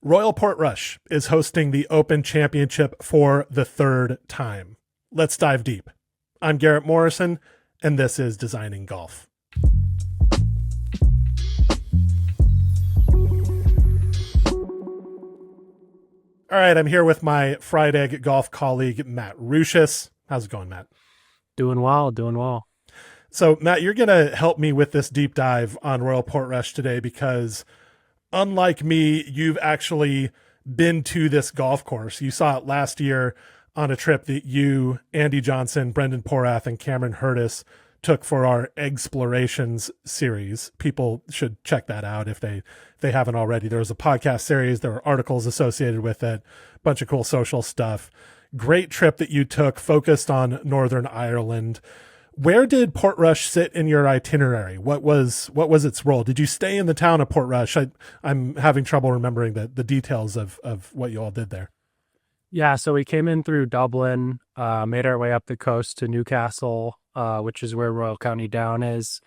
Royal Portrush is hosting the Open Championship for the third time. Let's dive deep. I'm Garrett Morrison, and this is Designing Golf. All right, I'm here with my Fried Egg golf colleague, Matt Rouches. How's it going, Matt? Doing well. So, Matt, you're going to help me with this deep dive on Royal Portrush today because, unlike me, you've actually been to this golf course. You saw it last year on a trip that you, Andy Johnson, Brendan Porath, and Cameron Hurtis took for our Explorations series. People should check that out if they haven't already. There was a podcast series. There were articles associated with it, a bunch of cool social stuff. Great trip that you took, focused on Northern Ireland. Where did Portrush sit in your itinerary? What was its role? Did you stay in the town of Portrush? I'm having trouble remembering the details of what you all did there. Yeah, so we came in through Dublin, made our way up the coast to Newcastle, which is where Royal County Down is.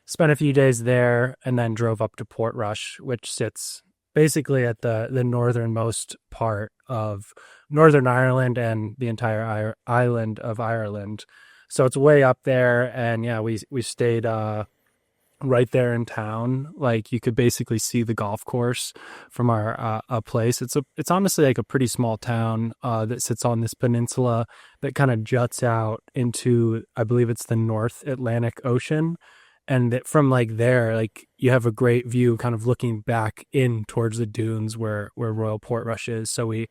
Spent a few days there and then drove up to Portrush, which sits basically at the northernmost part of Northern Ireland and the entire island of Ireland. So it's way up there, and yeah, we stayed right there in town. Like, you could basically see the golf course from our place. It's honestly like a pretty small town that sits on this peninsula that kind of juts out into, I believe it's the North Atlantic Ocean, and that from like there, like, you have a great view kind of looking back in towards the dunes where Royal Portrush is. So we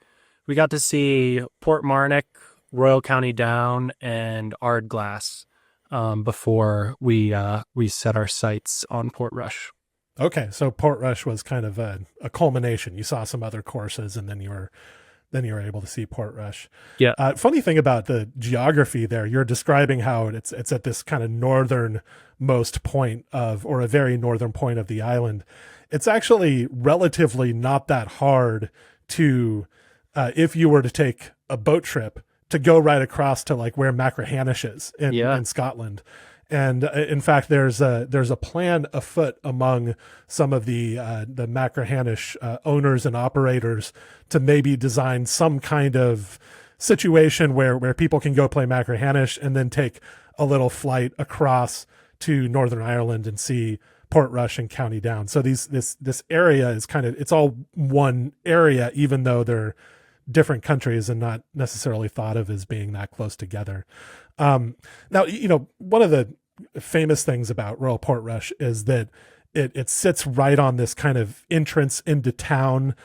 got to see Portmarnock, Royal County Down, and Ardglass before we set our sights on Portrush. Okay, so Portrush was kind of a culmination. You saw some other courses, and then you were able to see Portrush. Yeah. Funny thing about the geography there, you're describing how it's at this kind of northernmost point or a very northern point of the island. It's actually relatively not that hard to, if you were to take a boat trip, to go right across to like where Machrihanish is in Scotland. And in fact, there's a plan afoot among some of the Machrihanish owners and operators to maybe design some kind of situation where people can go play Machrihanish and then take a little flight across to Northern Ireland and see Portrush and County Down. So this area is it's all one area, even though they're different countries and not necessarily thought of as being that close together. Now, one of the famous things about Royal Portrush is that it sits right on this kind of entrance into town.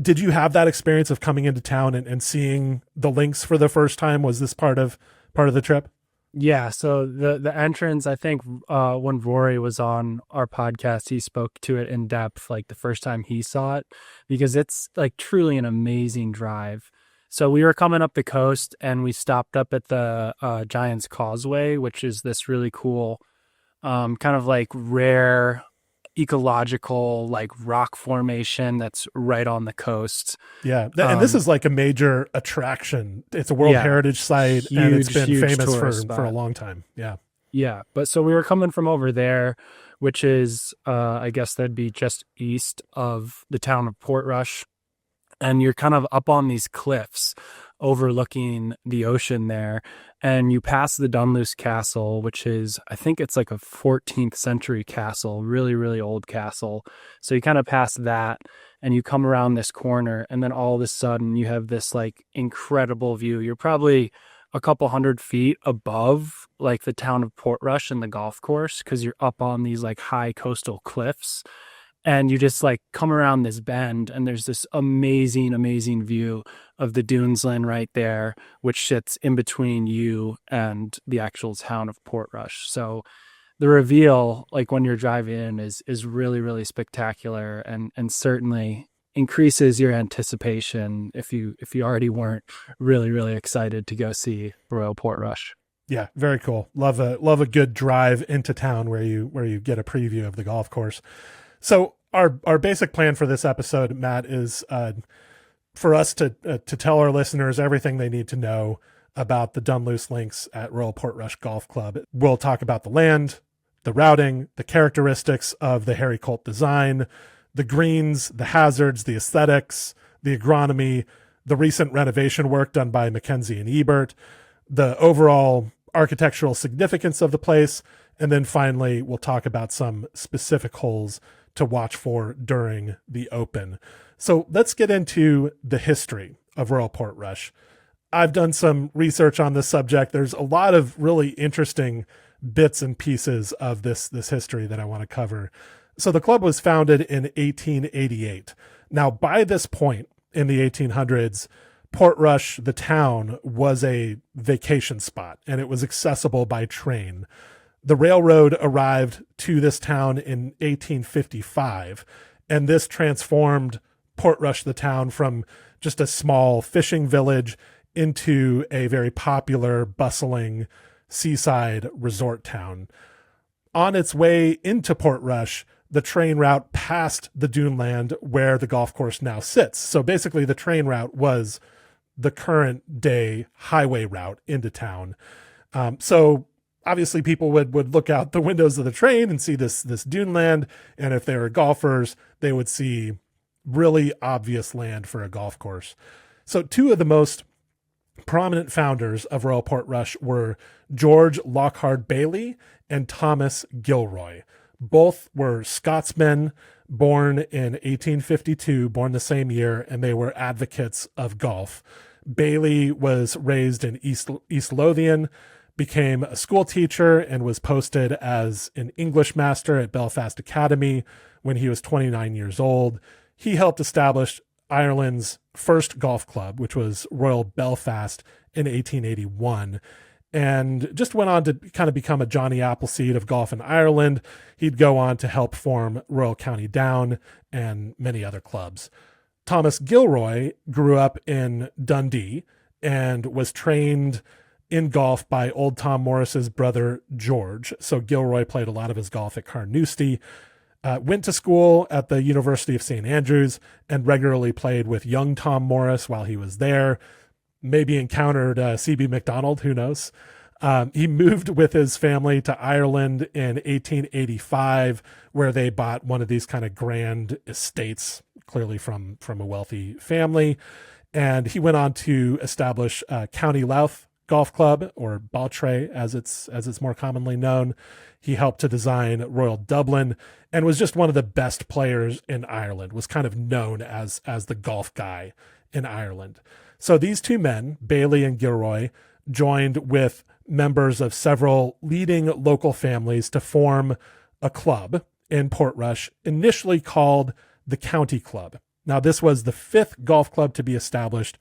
Did you have that experience of coming into town and seeing the links for the first time? Was this part of the trip? Yeah, so the entrance, I think when Rory was on our podcast, he spoke to it in depth, like the first time he saw it, because it's like truly an amazing drive. So we were coming up the coast and we stopped up at the Giant's Causeway, which is this really cool kind of like rare ecological like rock formation that's right on the coast. Yeah, and this is like a major attraction. It's a World Heritage Site, and it's been famous for a long time. Yeah, but so we were coming from over there, which is I guess that'd be just east of the town of Portrush, and you're kind of up on these cliffs overlooking the ocean there, and you pass the Dunluce Castle, which is, I think it's like a 14th century castle, really, really old castle. So you kind of pass that and you come around this corner, and then all of a sudden you have this like incredible view. You're probably a couple 100 feet above like the town of Portrush and the golf course, because you're up on these like high coastal cliffs. And you just like come around this bend and there's this amazing, amazing view of the Dunesland right there, which sits in between you and the actual town of Portrush. So the reveal, like when you're driving in, is really, really spectacular, and certainly increases your anticipation if you already weren't really, really excited to go see Royal Portrush. Yeah, very cool. Love a good drive into town where you get a preview of the golf course. So our basic plan for this episode, Matt, is for us to tell our listeners everything they need to know about the Dunluce Links at Royal Portrush Golf Club. We'll talk about the land, the routing, the characteristics of the Harry Colt design, the greens, the hazards, the aesthetics, the agronomy, the recent renovation work done by Mackenzie and Ebert, the overall architectural significance of the place, and then finally we'll talk about some specific holes to watch for during the Open. So let's get into the history of Royal Portrush. I've done some research on this subject. There's a lot of really interesting bits and pieces of this history that I want to cover. So the club was founded in 1888. Now, by this point in the 1800s, Portrush, the town, was a vacation spot, and it was accessible by train. The railroad arrived to this town in 1855, and this transformed Portrush, the town, from just a small fishing village into a very popular, bustling seaside resort town. On its way into Portrush, the train route passed the duneland where the golf course now sits. So basically the train route was the current day highway route into town. So obviously people would look out the windows of the train and see this duneland. And if they were golfers, they would see really obvious land for a golf course. So two of the most prominent founders of Royal Portrush were George Lockhart Bailey and Thomas Gilroy. Both were Scotsmen, born in 1852, born the same year, and they were advocates of golf. Bailey was raised in East Lothian, became a school teacher, and was posted as an English master at Belfast Academy when he was 29 years old. He helped establish Ireland's first golf club, which was Royal Belfast, in 1881, and just went on to kind of become a Johnny Appleseed of golf in Ireland. He'd go on to help form Royal County Down and many other clubs. Thomas Gilroy grew up in Dundee and was trained in golf by old Tom Morris's brother, George. So Gilroy played a lot of his golf at Carnoustie. Went to school at the University of St. Andrews and regularly played with young Tom Morris while he was there. Maybe encountered C.B. Macdonald, who knows. He moved with his family to Ireland in 1885, where they bought one of these kind of grand estates, clearly from a wealthy family. And he went on to establish County Louth Golf Club, or Baltray as it's more commonly known. He helped to design Royal Dublin and was just one of the best players in Ireland, was kind of known as the golf guy in Ireland. So these two men, Bailey and Gilroy, joined with members of several leading local families to form a club in Portrush, initially called the County Club. Now, this was the fifth golf club to be established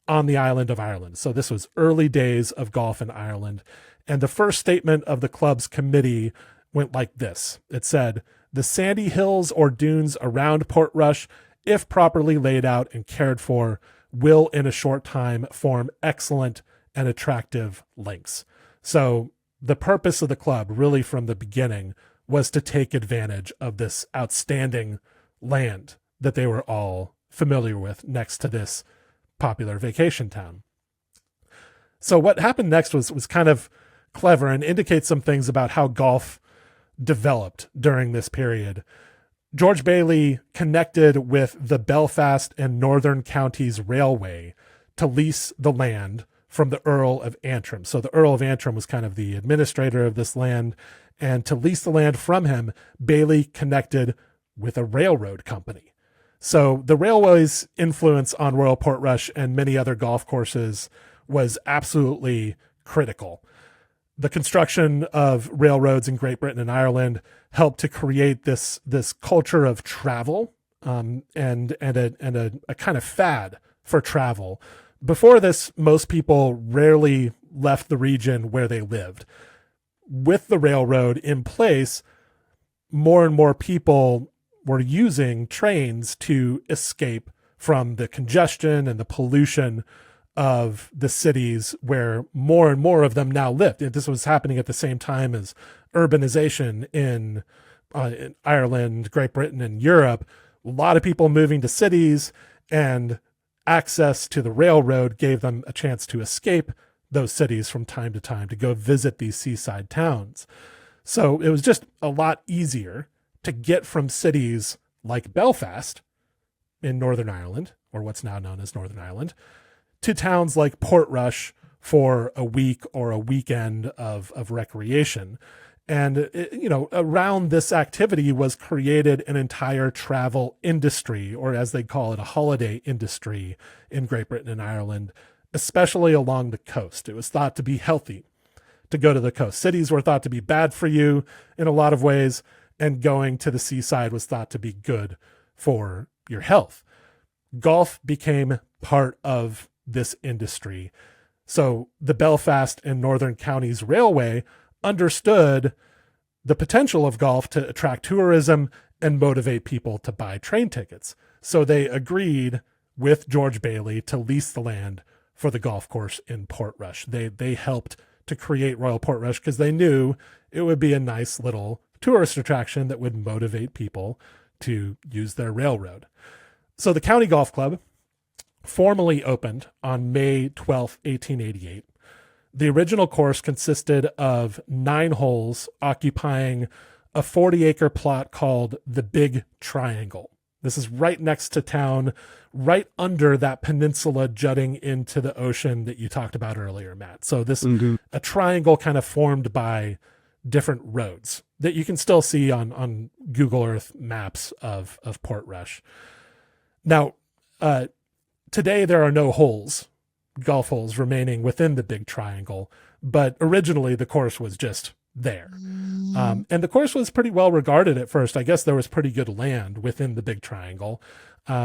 on the island of Ireland. So this was early days of golf in Ireland. And the first statement of the club's committee went like this. It said, "The sandy hills or dunes around Portrush, if properly laid out and cared for, will in a short time form excellent and attractive links." So the purpose of the club, really from the beginning, was to take advantage of this outstanding land that they were all familiar with next to this popular vacation town. So what happened next was kind of clever and indicates some things about how golf developed during this period. George Bailey connected with the Belfast and Northern Counties Railway to lease the land from the Earl of Antrim. So the Earl of Antrim was kind of the administrator of this land, and to lease the land from him, Bailey connected with a railroad company. So the railway's influence on Royal Portrush and many other golf courses was absolutely critical. The construction of railroads in Great Britain and Ireland helped to create this culture of travel and a kind of fad for travel. Before this, most people rarely left the region where they lived. With the railroad in place, more and more people were using trains to escape from the congestion and the pollution of the cities where more and more of them now lived. This was happening at the same time as urbanization in Ireland, Great Britain, and Europe. A lot of people moving to cities, and access to the railroad gave them a chance to escape those cities from time to time to go visit these seaside towns. So it was just a lot easier to get from cities like Belfast in Northern Ireland, or what's now known as Northern Ireland, to towns like Portrush for a week or a weekend of recreation. And, around this activity was created an entire travel industry, or as they call it, a holiday industry in Great Britain and Ireland, especially along the coast. It was thought to be healthy to go to the coast. Cities were thought to be bad for you in a lot of ways, and going to the seaside was thought to be good for your health. Golf became part of this industry. So the Belfast and Northern Counties Railway understood the potential of golf to attract tourism and motivate people to buy train tickets. So they agreed with George Bailey to lease the land for the golf course in Portrush. They helped to create Royal Portrush because they knew it would be a nice little tourist attraction that would motivate people to use their railroad. So the County Golf Club formally opened on May 12, 1888. The original course consisted of 9 holes occupying a 40-acre plot called the Big Triangle. This is right next to town, right under that peninsula jutting into the ocean that you talked about earlier, Matt. So this, a triangle kind of formed by different roads that you can still see on Google Earth maps of Portrush. Now, today there are no golf holes remaining within the Big Triangle, but originally the course was just there. And the course was pretty well regarded at first. I guess there was pretty good land within the Big Triangle,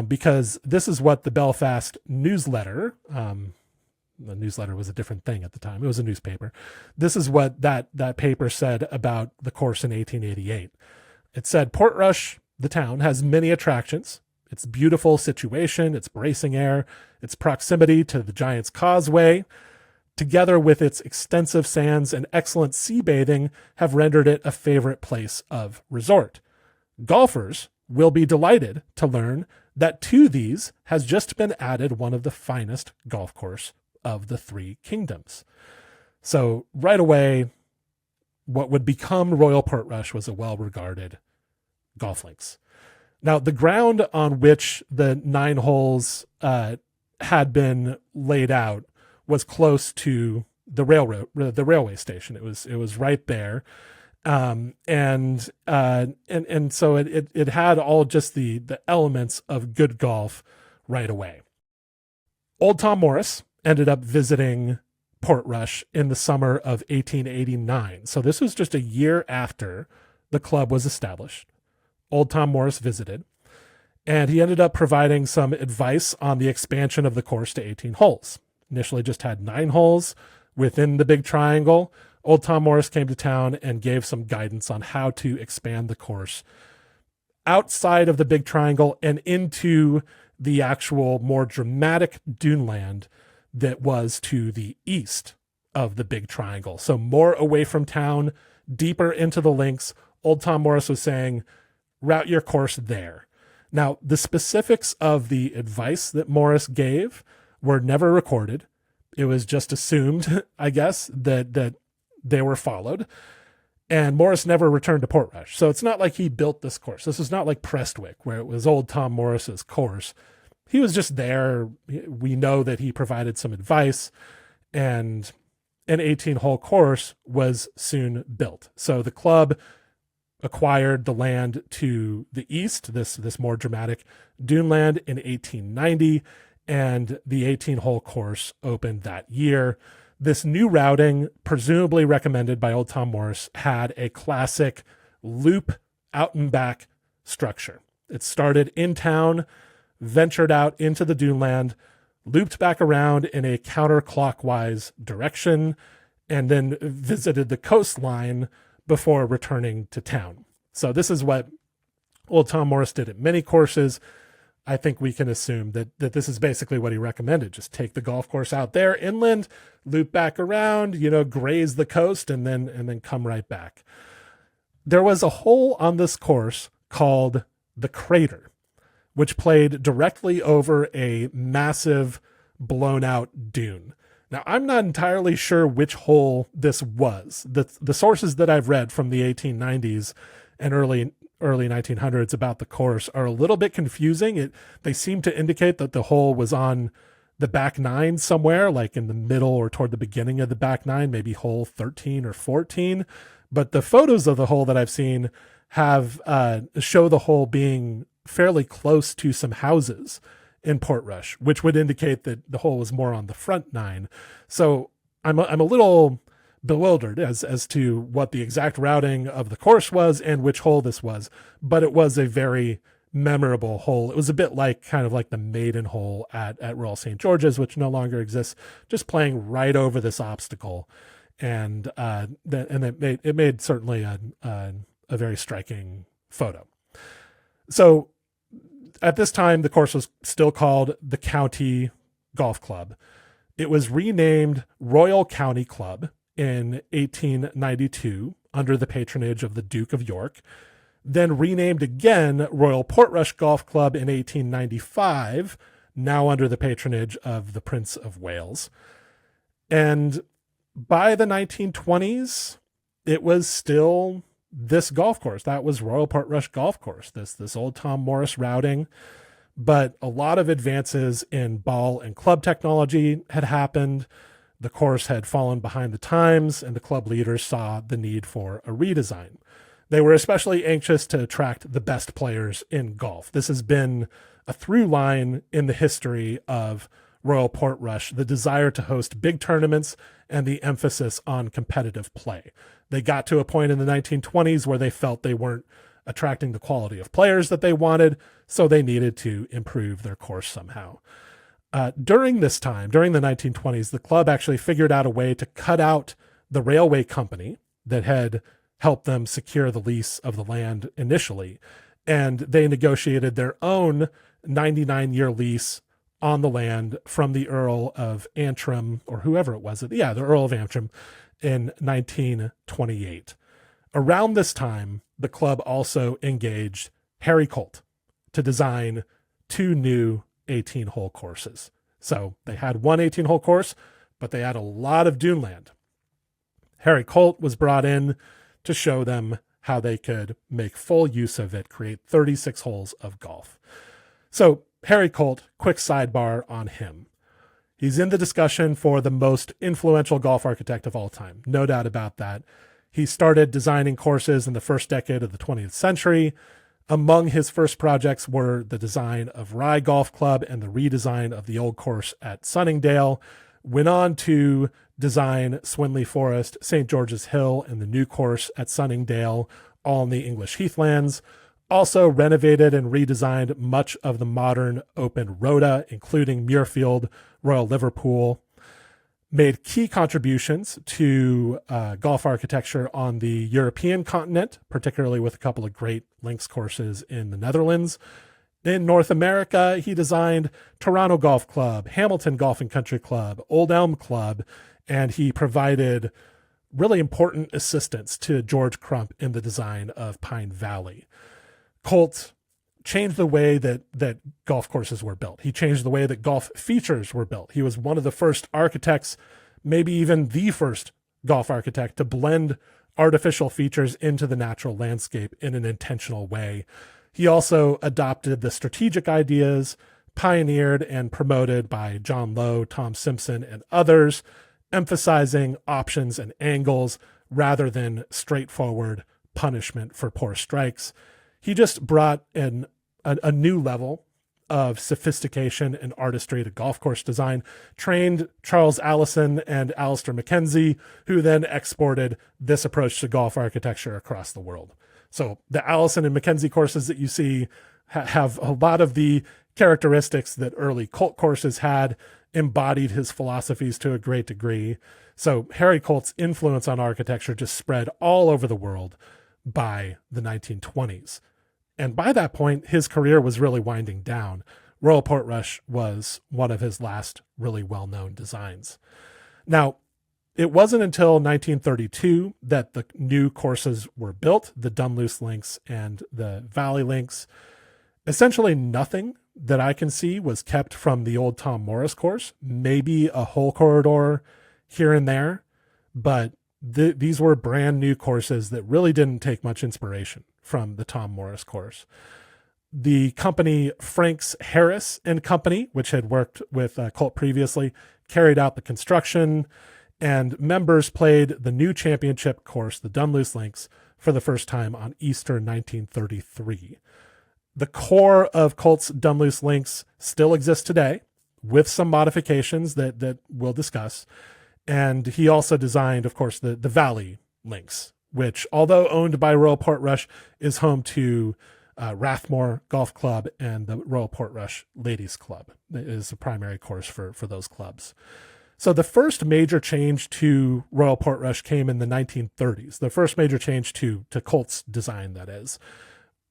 because this is what the Belfast newsletter, the newsletter was a different thing at the time. It was a newspaper. This is what that paper said about the course in 1888. It said, Portrush, the town, has many attractions. Its beautiful situation, its bracing air, its proximity to the Giant's Causeway, together with its extensive sands and excellent sea bathing, have rendered it a favorite place of resort. Golfers will be delighted to learn that to these has just been added one of the finest golf course of the 3 kingdoms. So right away, what would become Royal Portrush was a well-regarded golf links. Now, the ground on which the 9 holes had been laid out was close to the railway station. It was right there, and so it had all just the elements of good golf right away. Old Tom Morris ended up visiting Portrush in the summer of 1889. So this was just a year after the club was established. Old Tom Morris visited, and he ended up providing some advice on the expansion of the course to 18 holes. Initially just had 9 holes within the Big Triangle. Old Tom Morris came to town and gave some guidance on how to expand the course outside of the Big Triangle and into the actual more dramatic duneland that was to the east of the Big Triangle. So more away from town, deeper into the links. Old Tom Morris was saying, route your course there. Now, the specifics of the advice that Morris gave were never recorded. It was just assumed, I guess, that they were followed. And Morris never returned to Portrush. So it's not like he built this course. This is not like Prestwick, where it was Old Tom Morris's course. He was just there. We know that he provided some advice, and an 18-hole course was soon built. So the club acquired the land to the east, this more dramatic duneland, in 1890, and the 18-hole course opened that year. This new routing, presumably recommended by Old Tom Morris, had a classic loop out and back structure. It started in town, ventured out into the duneland, looped back around in a counterclockwise direction, and then visited the coastline before returning to town. So this is what Old Tom Morris did at many courses. I think we can assume that this is basically what he recommended. Just take the golf course out there inland, loop back around, graze the coast, and then come right back. There was a hole on this course called the Crater, which played directly over a massive blown out dune. Now, I'm not entirely sure which hole this was. The sources that I've read from the 1890s and early early 1900s about the course are a little bit confusing. They seem to indicate that the hole was on the back nine somewhere, like in the middle or toward the beginning of the back nine, maybe hole 13 or 14. But the photos of the hole that I've seen have show the hole being fairly close to some houses in Portrush, which would indicate that the hole was more on the front nine. So I'm a little bewildered as to what the exact routing of the course was and which hole this was, but it was a very memorable hole. It was a bit like kind of like the maiden hole at Royal St. George's, which no longer exists, just playing right over this obstacle. And it made certainly a very striking photo. So at this time, the course was still called the County Golf Club. It was renamed Royal County Club in 1892 under the patronage of the Duke of York, then renamed again Royal Portrush Golf Club in 1895, now under the patronage of the Prince of Wales. And by the 1920s, it was still this golf course. That was Royal Portrush Golf Course, this old Tom Morris routing. But a lot of advances in ball and club technology had happened. The course had fallen behind the times, and the club leaders saw the need for a redesign. They were especially anxious to attract the best players in golf. This has been a through line in the history of Royal Portrush, the desire to host big tournaments and the emphasis on competitive play. They got to a point in the 1920s where they felt they weren't attracting the quality of players that they wanted, so they needed to improve their course somehow. During this time, during the 1920s, the club actually figured out a way to cut out the railway company that had helped them secure the lease of the land initially, and they negotiated their own 99-year lease on the land from the Earl of Antrim, or whoever it was. The Earl of Antrim, in 1928. Around this time, the club also engaged Harry Colt to design 2 new 18-hole courses. So they had one 18-hole course, but they had a lot of dune land. Harry Colt was brought in to show them how they could make full use of it, create 36 holes of golf. So Harry Colt, quick sidebar on him. He's in the discussion for the most influential golf architect of all time. No doubt about that. He started designing courses in the first decade of the 20th century. Among his first projects were the design of Rye Golf Club and the redesign of the old course at Sunningdale. Went on to design Swinley Forest, St. George's Hill, and the new course at Sunningdale, all in the English heathlands. Also renovated and redesigned much of the modern open rota, including Muirfield, Royal Liverpool. Made key contributions to golf architecture on the European continent, particularly with a couple of great links courses in the Netherlands. In North America, he designed Toronto Golf Club, Hamilton Golf and Country Club, Old Elm Club, and he provided really important assistance to George Crump in the design of Pine Valley. Colt changed the way that golf courses were built. He changed the way that golf features were built. He was one of the first architects, maybe even the first golf architect, to blend artificial features into the natural landscape in an intentional way. He also adopted the strategic ideas pioneered and promoted by John Lowe, Tom Simpson, and others, emphasizing options and angles rather than straightforward punishment for poor strikes. He just brought in a new level of sophistication and artistry to golf course design, trained Charles Allison and Alistair Mackenzie, who then exported this approach to golf architecture across the world. So the Allison and Mackenzie courses that you see have a lot of the characteristics that early Colt courses had, embodied his philosophies to a great degree. So Harry Colt's influence on architecture just spread all over the world by the 1920s. And by that point, his career was really winding down. Royal Portrush was one of his last really well-known designs. Now, it wasn't until 1932 that the new courses were built, the Dunluce Links and the Valley Links. Essentially nothing that I can see was kept from the old Tom Morris course, maybe a hole corridor here and there, but these were brand new courses that really didn't take much inspiration from the Tom Morris course. The company Franks Harris and Company, which had worked with Colt previously, carried out the construction, and members played the new championship course, the Dunluce Links, for the first time on Easter 1933. The core of Colt's Dunluce Links still exists today, with some modifications that we'll discuss. And he also designed, of course, the Valley Links, which, although owned by Royal Portrush, is home to Rathmore Golf Club and the Royal Portrush Ladies Club. It is the primary course for those clubs. So the first major change to Royal Portrush came in the 1930s. The first major change to Colt's design, that is.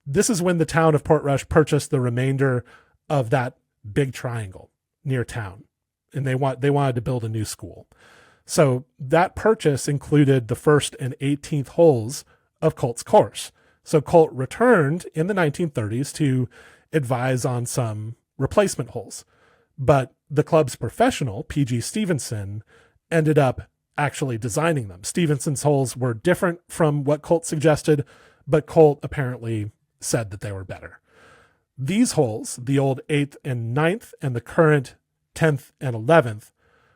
This is when the town of Portrush purchased the remainder of that big triangle near town, and they wanted to build a new school. So that purchase included the first and 18th holes of Colt's course. So Colt returned in the 1930s to advise on some replacement holes, but the club's professional, P.G. Stevenson, ended up actually designing them. Stevenson's holes were different from what Colt suggested, but Colt apparently said that they were better. These holes, the old 8th and 9th and the current 10th and 11th,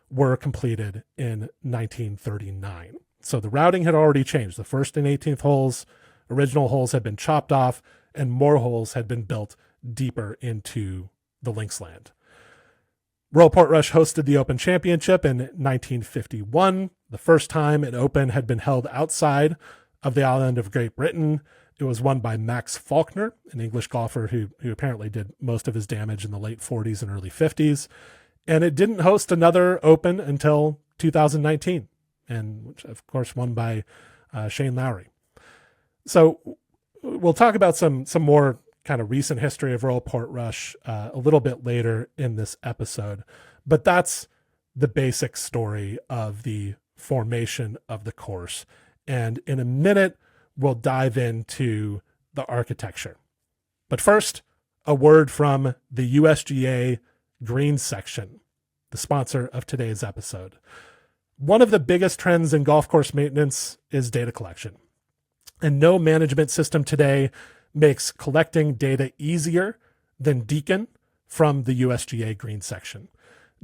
were completed in 1939. So the routing had already changed. The first and 18th holes, original holes, had been chopped off, and more holes had been built deeper into the links land. Royal Portrush hosted the Open Championship in 1951. The first time an Open had been held outside of the island of Great Britain. It was won by Max Faulkner, an English golfer who apparently did most of his damage in the late 40s and early 50s. And it didn't host another Open until 2019, and which of course won by Shane Lowry. So we'll talk about some more kind of recent history of Royal Portrush a little bit later in this episode, but that's the basic story of the formation of the course. And in a minute, we'll dive into the architecture. But first, a word from the USGA Greens section, the sponsor of today's episode. One of the biggest trends in golf course maintenance is data collection. And no management system today makes collecting data easier than Deacon from the USGA Greens section.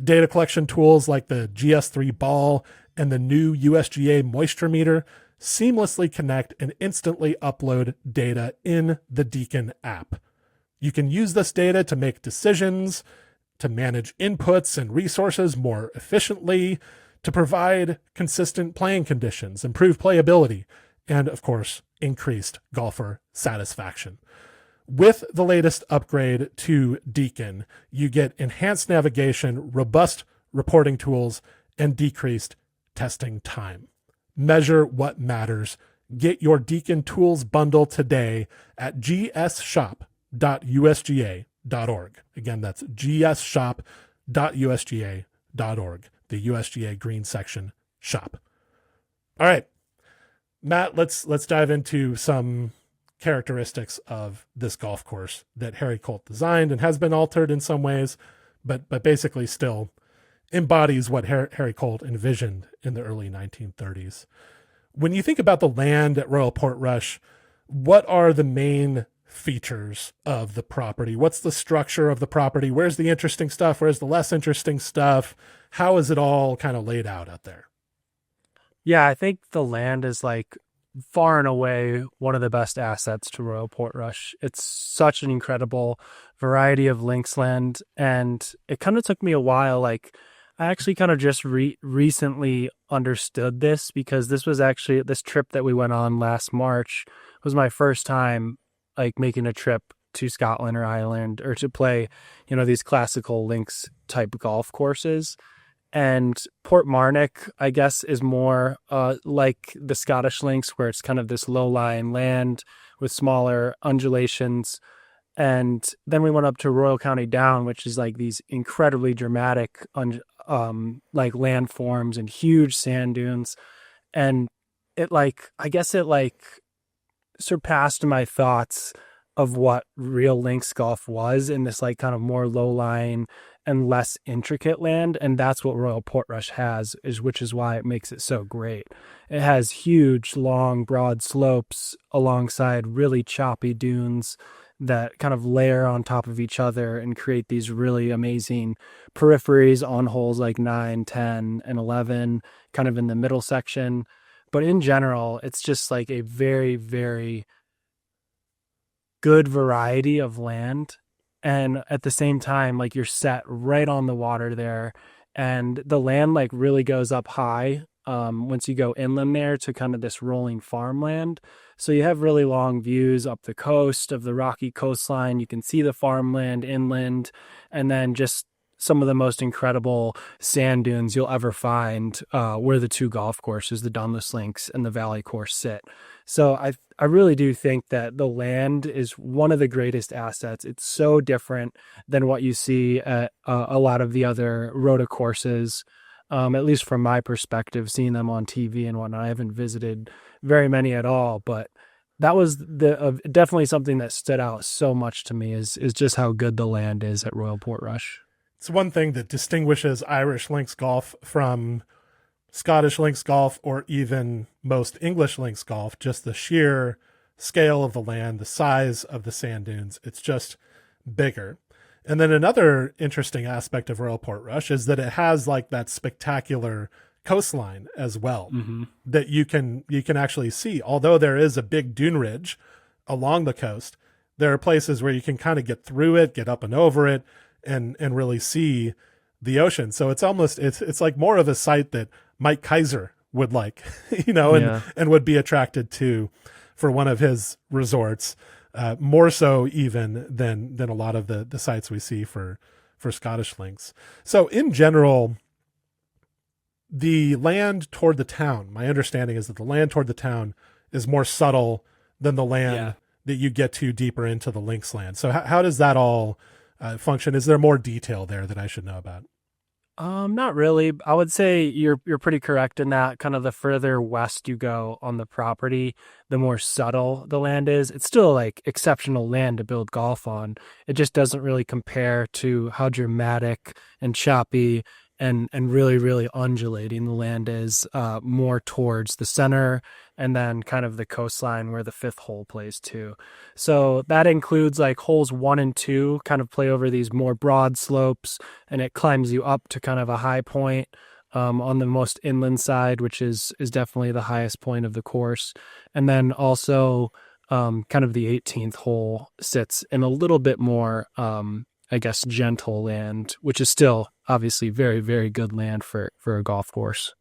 Data collection tools like the GS3 ball and the new USGA moisture meter seamlessly connect and instantly upload data in the Deacon app. You can use this data to make decisions, to manage inputs and resources more efficiently, to provide consistent playing conditions, improve playability, and of course, increased golfer satisfaction. With the latest upgrade to Deacon, you get enhanced navigation, robust reporting tools, and decreased testing time. Measure what matters. Get your Deacon Tools bundle today at gsshop.usga.org. Again, that's gsshop.usga.org, the USGA Green section shop. All right, Matt, let's dive into some characteristics of this golf course that Harry Colt designed and has been altered in some ways, but basically still embodies what Harry Colt envisioned in the early 1930s. When you think about the land at Royal Portrush, what are the main features of the property? What's the structure of the property? Where's the interesting stuff? Where's the less interesting stuff? How is it all kind of laid out there? Yeah, I think the land is like far and away one of the best assets to Royal Portrush. It's such an incredible variety of links land, and it kind of took me a while. Like, I actually kind of just recently understood this, because this was actually this trip that we went on last March was my first time like making a trip to Scotland or Ireland or to play, these classical links type golf courses. And Portmarnock, I guess, is more like the Scottish links, where it's kind of this low-lying land with smaller undulations. And then we went up to Royal County Down, which is like these incredibly dramatic like landforms and huge sand dunes. And it surpassed my thoughts of what real links golf was, in this like kind of more low-lying and less intricate land, and that's what Royal Portrush has, which is why it makes it so great. It has huge, long, broad slopes alongside really choppy dunes that kind of layer on top of each other and create these really amazing peripheries on holes like 9, 10, and 11, kind of in the middle section. But in general, it's just like a very, very good variety of land. And at the same time, like you're set right on the water there. And the land like really goes up high once you go inland there to kind of this rolling farmland. So you have really long views up the coast of the rocky coastline. You can see the farmland inland, and then just some of the most incredible sand dunes you'll ever find where the two golf courses, the Dunluce Links and the Valley Course, sit. So I really do think that the land is one of the greatest assets. It's so different than what you see at a lot of the other rota courses, at least from my perspective, seeing them on TV and whatnot. I haven't visited very many at all, but that was definitely something that stood out so much to me is just how good the land is at Royal Portrush. It's one thing that distinguishes Irish links golf from Scottish links golf or even most English links golf, just the sheer scale of the land, the size of the sand dunes. It's just bigger. And then another interesting aspect of Royal Portrush is that it has like that spectacular coastline as well, that you can actually see. Although there is a big dune ridge along the coast, there are places where you can kind of get through it, get up and over it, and really see the ocean. So it's almost, it's like more of a site that Mike Kaiser would like, and would be attracted to for one of his resorts, more so even than a lot of the sites we see for Scottish links. So in general, the land toward the town, my understanding is that the land toward the town is more subtle than the land that you get to deeper into the links land. So how does that all function? Is there more detail there that I should know about? Not really. I would say you're pretty correct in that. Kind of the further west you go on the property, the more subtle the land is. It's still like exceptional land to build golf on. It just doesn't really compare to how dramatic and choppy and really, really undulating the land is more towards the center and then kind of the coastline where the fifth hole plays too. So that includes like holes 1 and 2 kind of play over these more broad slopes, and it climbs you up to kind of a high point on the most inland side, which is definitely the highest point of the course. And then also kind of the 18th hole sits in a little bit more I guess, gentle land, which is still obviously very, very good land for a golf course.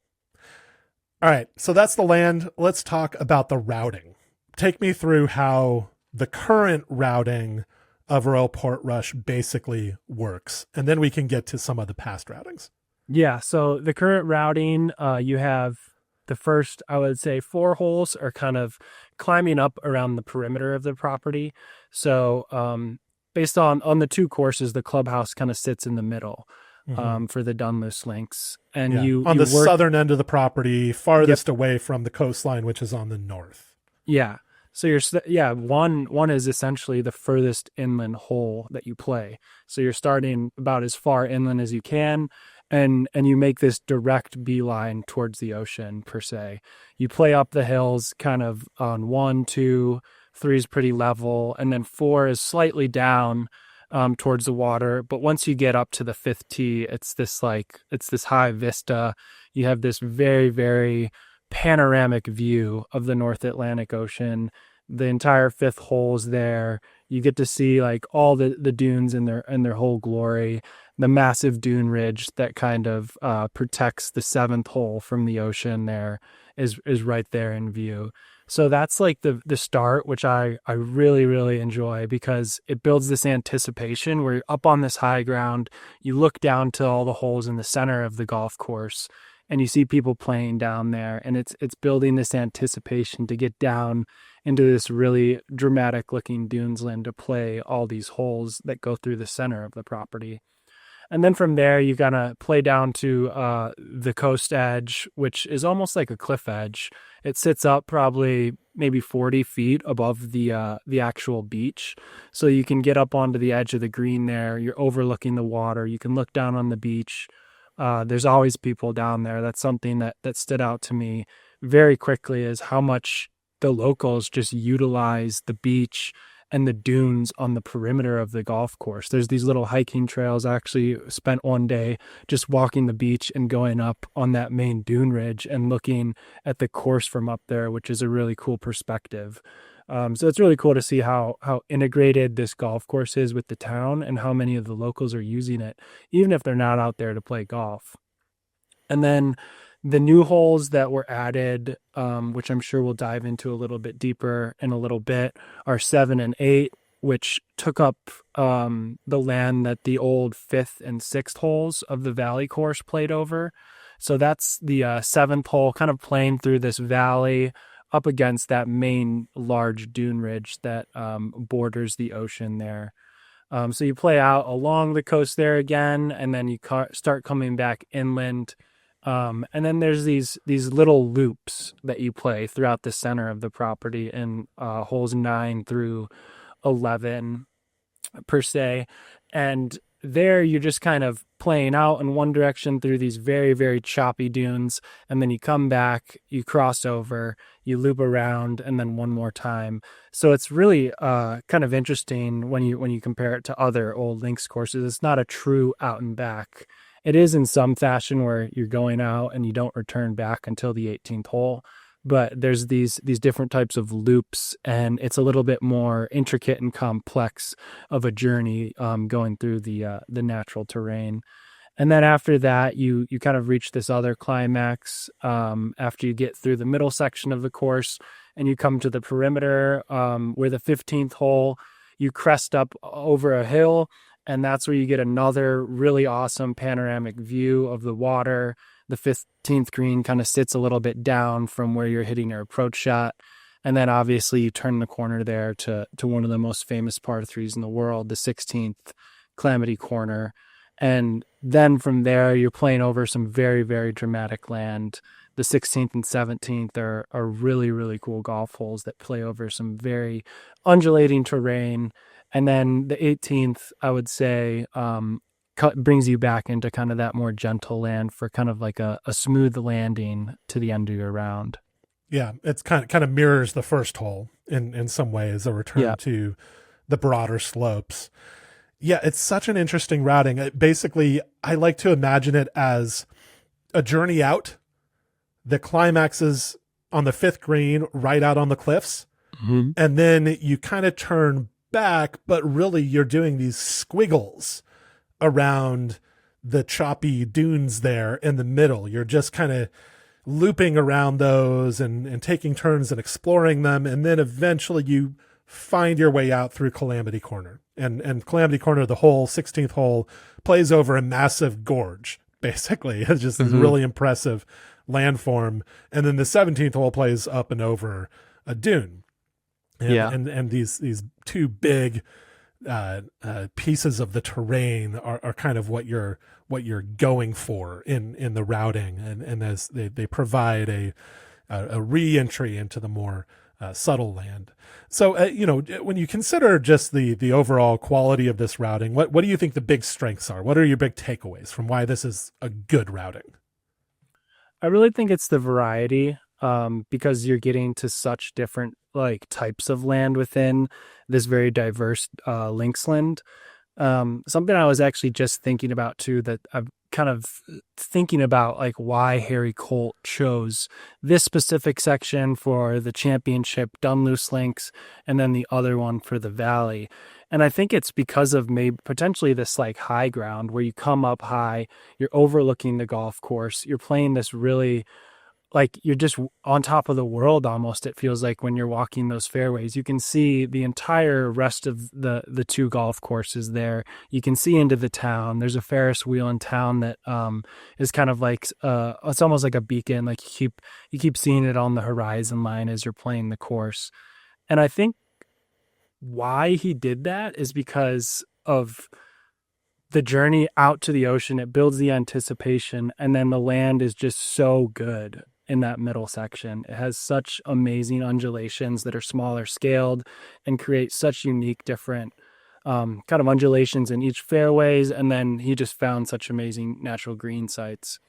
All right. So that's the land. Let's talk about the routing. Take me through how the current routing of Royal Portrush basically works, and then we can get to some of the past routings. Yeah. So the current routing, you have the first, I would say 4 holes are kind of climbing up around the perimeter of the property. So, based on the 2 courses, the clubhouse kind of sits in the middle for the Dunluce Links. And you on the southern end of the property, farthest away from the coastline, which is on the north. Yeah. So one is essentially the furthest inland hole that you play. So you're starting about as far inland as you can, and you make this direct beeline towards the ocean per se. You play up the hills kind of on 1, 2, 3 is pretty level, and then 4 is slightly down towards the water. But once you get up to the 5th tee, it's this high vista. You have this very, very panoramic view of the North Atlantic Ocean. The entire 5th hole is there. You get to see like all the dunes in their whole glory. The massive dune ridge that kind of protects the 7th hole from the ocean there is right there in view. So that's like the start, which I really, really enjoy because it builds this anticipation where you're up on this high ground. You look down to all the holes in the center of the golf course and you see people playing down there, and it's building this anticipation to get down into this really dramatic looking dunesland to play all these holes that go through the center of the property. And then from there, you gotta play down to the coast edge, which is almost like a cliff edge. It sits up probably maybe 40 feet above the actual beach. So you can get up onto the edge of the green there. You're overlooking the water. You can look down on the beach. There's always people down there. That's something that stood out to me very quickly, is how much the locals just utilize the beach and the dunes on the perimeter of the golf course. There's these little hiking trails. I actually spent one day just walking the beach and going up on that main dune ridge and looking at the course from up there, which is a really cool perspective. So it's really cool to see how integrated this golf course is with the town and how many of the locals are using it, even if they're not out there to play golf. And then the new holes that were added, which I'm sure we'll dive into a little bit deeper in a little bit, are 7 and 8, which took up the land that the old 5th and 6th holes of the valley course played over. So that's the 7th hole, kind of playing through this valley up against that main large dune ridge that borders the ocean there. So you play out along the coast there again, and then you start coming back inland. And then there's these little loops that you play throughout the center of the property in holes 9 through 11 per se. And there you're just kind of playing out in one direction through these very, very choppy dunes. And then you come back, you cross over, you loop around, and then one more time. So it's really kind of interesting when you compare it to other old links courses. It's not a true out and back. It is in some fashion where you're going out and you don't return back until the 18th hole, but there's these different types of loops, and it's a little bit more intricate and complex of a journey going through the natural terrain. And then after that, you kind of reach this other climax after you get through the middle section of the course, and you come to the perimeter where the 15th hole, you crest up over a hill. And that's where you get another really awesome panoramic view of the water. The 15th green kind of sits a little bit down from where you're hitting your approach shot. And then obviously you turn the corner there to one of the most famous par threes in the world, the 16th Calamity Corner. And then from there, you're playing over some very, very dramatic land. The 16th and 17th are really, really cool golf holes that play over some very undulating terrain. And then the 18th, I would say, brings you back into kind of that more gentle land for kind of like a smooth landing to the end of your round. Yeah, it's kind of mirrors the first hole in some ways, a return to the broader slopes. Yeah, it's such an interesting routing. Basically, I like to imagine it as a journey out. The climax is on the 5th green, right out on the cliffs. Mm-hmm. And then you kind of turn back, but really you're doing these squiggles around the choppy dunes there in the middle. You're just kind of looping around those and taking turns and exploring them. And then eventually you find your way out through Calamity Corner. And Calamity Corner, the whole 16th hole, plays over a massive gorge, basically. It's just this really impressive landform. And then the 17th hole plays up and over a dune. And these two big pieces of the terrain are kind of what you're going for in the routing, and as they provide a re-entry into the more subtle land. So when you consider just the overall quality of this routing, what do you think the big strengths are? What are your big takeaways from why this is a good routing? I really think it's the variety, because you're getting to such different types of land within this very diverse linksland. Something I was actually just thinking about too, that I'm kind of thinking about why Harry Colt chose this specific section for the championship Dunluce Links and then the other one for the Valley. And I think it's because of maybe potentially this high ground where you come up high, you're overlooking the golf course, you're playing this really you're just on top of the world almost, it feels like, when you're walking those fairways. You can see the entire rest of the two golf courses there. You can see into the town. There's a Ferris wheel in town that is kind of it's almost like a beacon. You keep seeing it on the horizon line as you're playing the course. And I think why he did that is because of the journey out to the ocean, it builds the anticipation, and then the land is just so good in that middle section. It has such amazing undulations that are smaller scaled and create such unique different kind of undulations in each fairways. And then he just found such amazing natural green sites.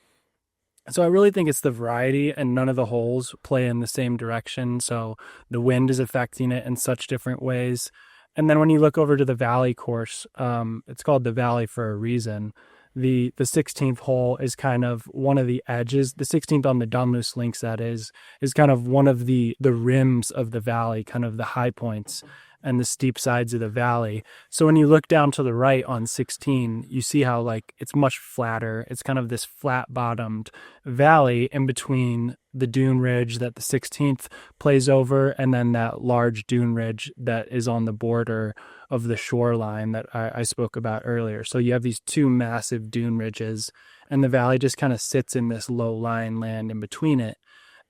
So I really think it's the variety, and none of the holes play in the same direction. So the wind is affecting it in such different ways. And then when you look over to the Valley course, it's called the Valley for a reason. The 16th hole is kind of one of the edges. The 16th on the Dunluce Links, that is kind of one of the rims of the valley, kind of the high points and the steep sides of the valley. So when you look down to the right on 16, you see how like it's much flatter. It's kind of this flat bottomed valley in between the dune ridge that the 16th plays over, and then that large dune ridge that is on the border of the shoreline that I spoke about earlier. So you have these two massive dune ridges, and the valley just kind of sits in this low-lying land in between it.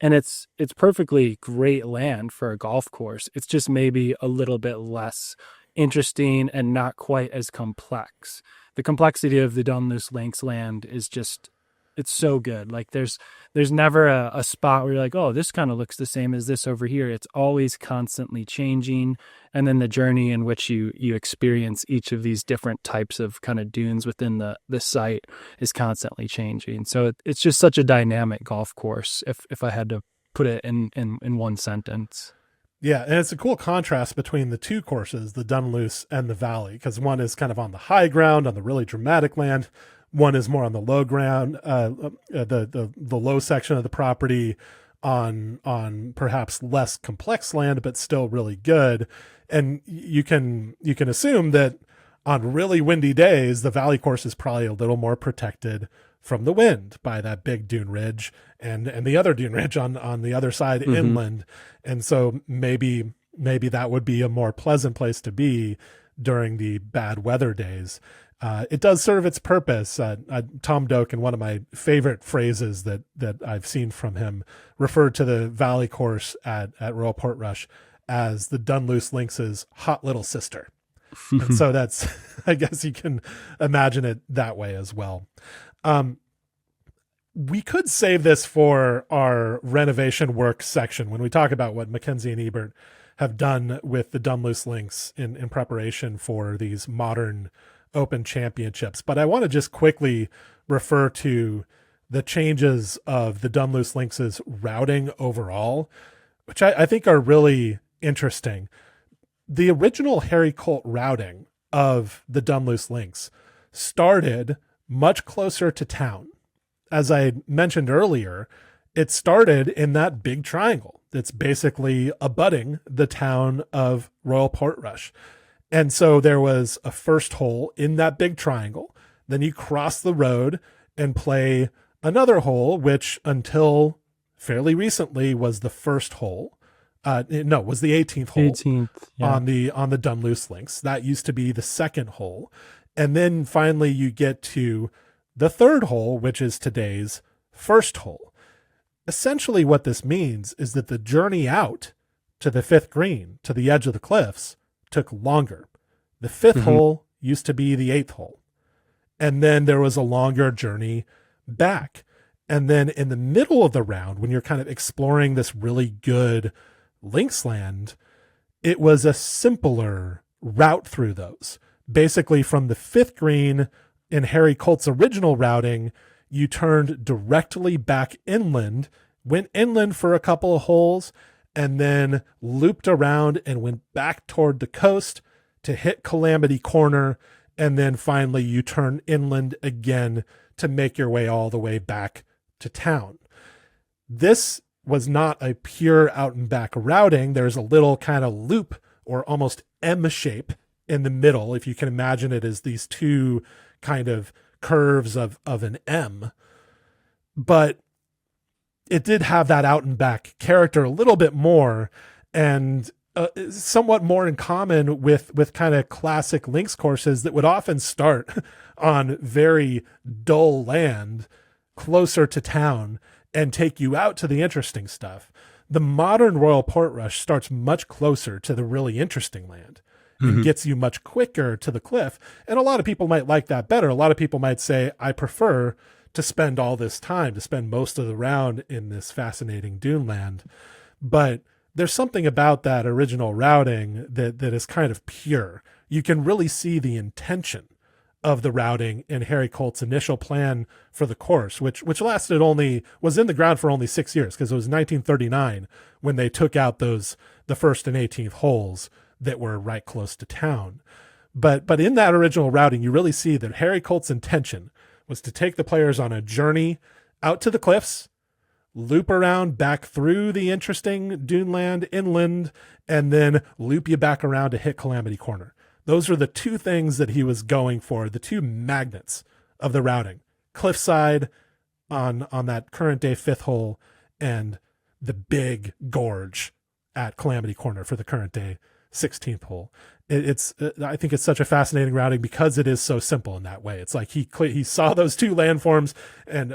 And it's perfectly great land for a golf course. It's just maybe a little bit less interesting and not quite as complex. The complexity of the Dunluce Links land is just, it's so good. Like there's never a spot where you're like, oh, this kind of looks the same as this over here. It's always constantly changing. And then the journey in which you experience each of these different types of kind of dunes within the site is constantly changing. So it's just such a dynamic golf course, if I had to put it in one sentence. Yeah, and it's a cool contrast between the two courses, the Dunluce and the Valley, because one is kind of on the high ground, on the really dramatic land. One is more on the low ground, the low section of the property on perhaps less complex land, but still really good. And you can assume that on really windy days, the Valley course is probably a little more protected from the wind by that big dune ridge and the other dune ridge on the other side inland. And so maybe that would be a more pleasant place to be during the bad weather days. It does serve its purpose. Tom Doak, in one of my favorite phrases that I've seen from him, referred to the Valley course at Royal Portrush as the Dunluce Links' hot little sister. And so that's, I guess you can imagine it that way as well. We could save this for our renovation work section when we talk about what Mackenzie and Ebert have done with the Dunluce Links in preparation for these modern Open Championships. But I want to just quickly refer to the changes of the Dunluce Links' routing overall, which I think are really interesting. The original Harry Colt routing of the Dunluce Links started much closer to town. As I mentioned earlier, it started in that big triangle that's basically abutting the town of Royal Portrush. And so there was a first hole in that big triangle. Then you cross the road and play another hole, which until fairly recently was the first hole. Was the 18th hole 18th, yeah. on the Dunluce Links. That used to be the second hole. And then finally you get to the third hole, which is today's first hole. Essentially what this means is that the journey out to the fifth green, to the edge of the cliffs, took longer. The fifth hole used to be the eighth hole. And then there was a longer journey back. And then in the middle of the round, when you're kind of exploring this really good links land, it was a simpler route through those. Basically from the fifth green in Harry Colt's original routing, you turned directly back inland, went inland for a couple of holes, and then looped around and went back toward the coast to hit Calamity Corner. And then finally you turn inland again to make your way all the way back to town. This was not a pure out and back routing. There's a little kind of loop or almost M shape in the middle. If you can imagine it as these two kind of curves of an M, but it did have that out and back character a little bit more, and somewhat more in common with kind of classic links courses that would often start on very dull land closer to town and take you out to the interesting stuff. The modern Royal Portrush starts much closer to the really interesting land. and Mhm. gets you much quicker to the cliff. And a lot of people might like that better. A lot of people might say, I prefer to spend all this time, to spend most of the round in this fascinating dune land. But there's something about that original routing that is kind of pure. You can really see the intention of the routing in Harry Colt's initial plan for the course, which lasted was in the ground for only 6 years, because it was 1939 when they took out the first and 18th holes that were right close to town. But in that original routing, you really see that Harry Colt's intention was to take the players on a journey out to the cliffs, loop around back through the interesting dune land inland, and then loop you back around to hit Calamity Corner. Those are the two things that he was going for, the two magnets of the routing. Cliffside on that current day fifth hole, and the big gorge at Calamity Corner for the current day 16th hole. I think it's such a fascinating routing because it is so simple in that way. It's like he saw those two landforms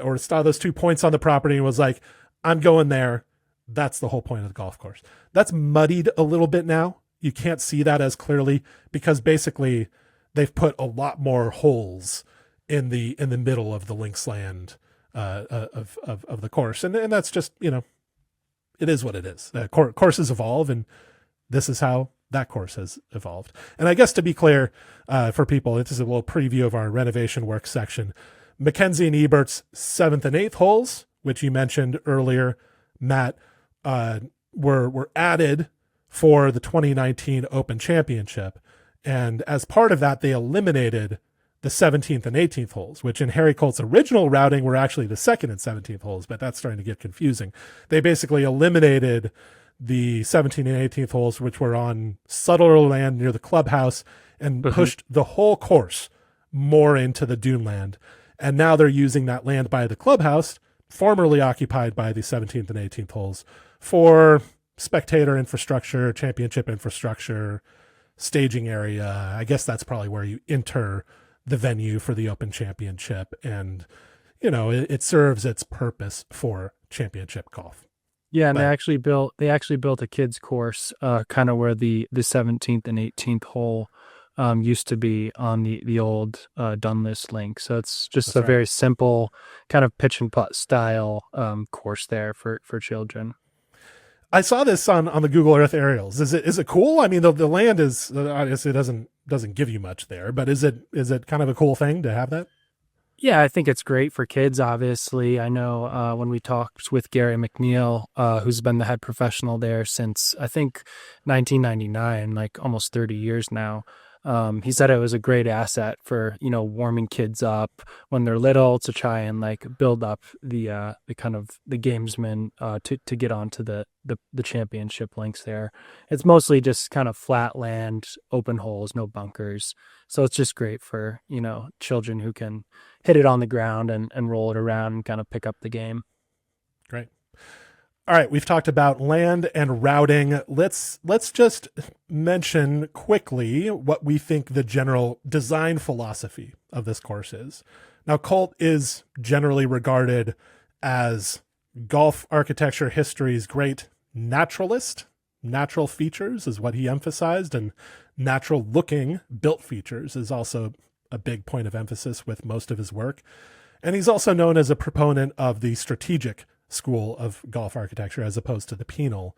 or saw those 2 points on the property and was like, I'm going there. That's the whole point of the golf course. That's muddied a little bit now. You can't see that as clearly because basically they've put a lot more holes in the middle of the links land of the course, and that's just, it is what it is. Courses evolve, and this is how that course has evolved. And I guess to be clear for people, this is a little preview of our renovation work section. Mackenzie and Ebert's 7th and 8th holes, which you mentioned earlier, Matt, were added for the 2019 Open Championship. And as part of that, they eliminated the 17th and 18th holes, which in Harry Colt's original routing were actually the 2nd and 17th holes, but that's starting to get confusing. They basically eliminated the 17th and 18th holes, which were on subtler land near the clubhouse, and pushed the whole course more into the dune land. And now they're using that land by the clubhouse, formerly occupied by the 17th and 18th holes, for spectator infrastructure, championship infrastructure, staging area. I guess that's probably where you enter the venue for the Open Championship. And, it serves its purpose for championship golf. Yeah, and they actually built a kids course, kind of where the 17th and 18th hole used to be on the old Dunluce Links. So it's just a very simple kind of pitch and putt style course there for children. I saw this on the Google Earth aerials. Is it cool? I mean, the land is obviously doesn't give you much there, but is it kind of a cool thing to have that? Yeah, I think it's great for kids, obviously. I know when we talked with Gary McNeil, who's been the head professional there since, I think, 1999, like almost 30 years now. He said it was a great asset for, warming kids up when they're little to try and like build up the kind of the gamesmen to get onto the championship links there. It's mostly just kind of flat land, open holes, no bunkers. So it's just great for, children who can hit it on the ground and roll it around and kind of pick up the game. Great. All right, we've talked about land and routing. Let's just mention quickly what we think the general design philosophy of this course is. Now, Colt is generally regarded as golf architecture history's great naturalist. Natural features is what he emphasized, and natural looking built features is also a big point of emphasis with most of his work. And he's also known as a proponent of the strategic school of golf architecture as opposed to the penal.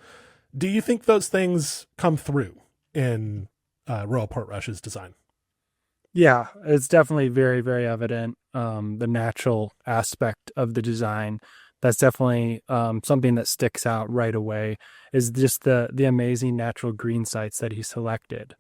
Do you think those things come through in Royal Portrush's design? Yeah, it's definitely very, very evident. The natural aspect of the design, that's definitely something that sticks out right away, is just the amazing natural green sites that he selected.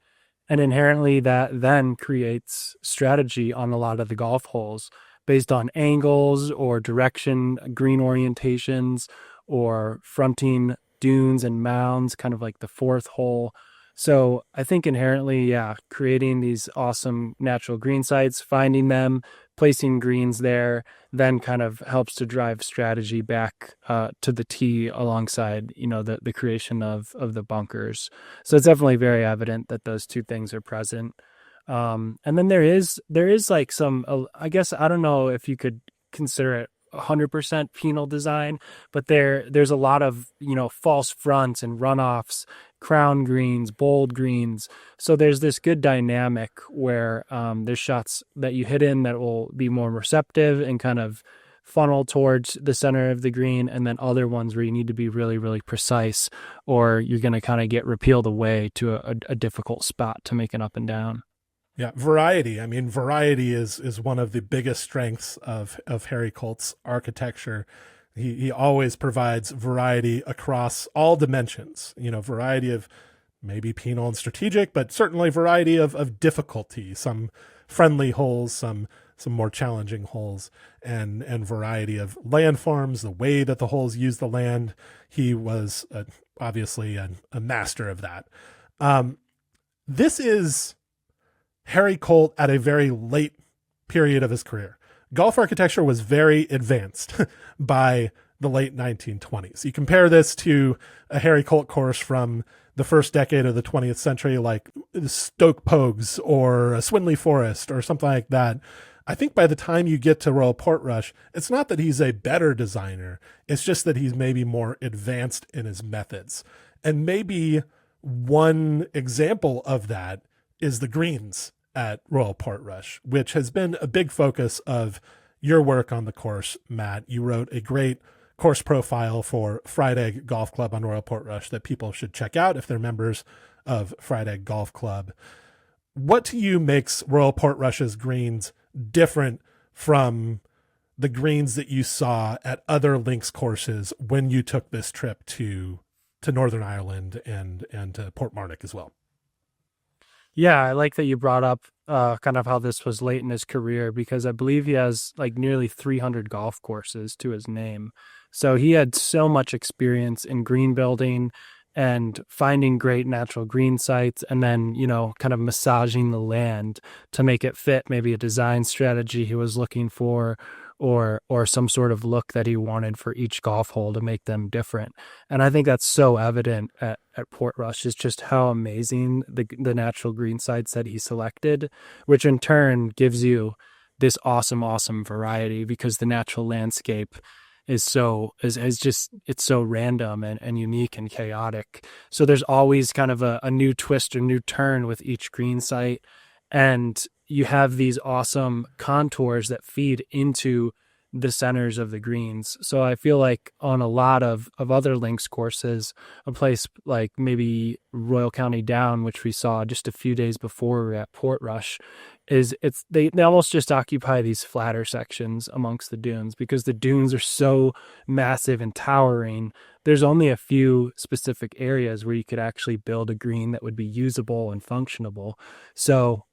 And inherently that then creates strategy on a lot of the golf holes based on angles or direction, green orientations, or fronting dunes and mounds, kind of like the 4th hole. So I think inherently, creating these awesome natural green sites, finding them, placing greens there, then kind of helps to drive strategy back to the tee alongside, the creation of the bunkers. So it's definitely very evident that those two things are present. And then there is like some, I guess, I don't know if you could consider it 100% penal design, but there's a lot of, false fronts and runoffs, crown greens, bold greens. So there's this good dynamic where there's shots that you hit in that will be more receptive and kind of funnel towards the center of the green, and then other ones where you need to be really, really precise, or you're going to kind of get repealed away to a difficult spot to make an up and down. Yeah, variety. I mean, variety is one of the biggest strengths of Harry Colt's architecture. He always provides variety across all dimensions. Variety of maybe penal and strategic, but certainly variety of difficulty. Some friendly holes, some more challenging holes, and variety of landforms, the way that the holes use the land. He was obviously a master of that. This is Harry Colt at a very late period of his career. Golf architecture was very advanced by the late 1920s. You compare this to a Harry Colt course from the first decade of the 20th century, like Stoke Pogues or Swinley Forest or something like that. I think by the time you get to Royal Portrush, it's not that he's a better designer. It's just that he's maybe more advanced in his methods. And maybe one example of that is the greens at Royal Portrush, which has been a big focus of your work on the course, Matt. You wrote a great course profile for Fried Egg Golf Club on Royal Portrush that people should check out if they're members of Fried Egg Golf Club. What to you makes Royal Portrush's greens different from the greens that you saw at other links courses when you took this trip to Northern Ireland and to Portmarnock as well? Yeah, I like that you brought up kind of how this was late in his career, because I believe he has like nearly 300 golf courses to his name. So he had so much experience in green building and finding great natural green sites, and then, kind of massaging the land to make it fit maybe a design strategy he was looking for, or some sort of look that he wanted for each golf hole to make them different. And I think that's so evident at Portrush, is just how amazing the natural green sites that he selected, which in turn gives you this awesome variety, because the natural landscape is it's so random and unique and chaotic. So there's always kind of a new twist or new turn with each green site. And you have these awesome contours that feed into the centers of the greens. So I feel like on a lot of other links courses, a place like maybe Royal County Down, which we saw just a few days before we were at Portrush, they almost just occupy these flatter sections amongst the dunes, because the dunes are so massive and towering. There's only a few specific areas where you could actually build a green that would be usable and functionable. So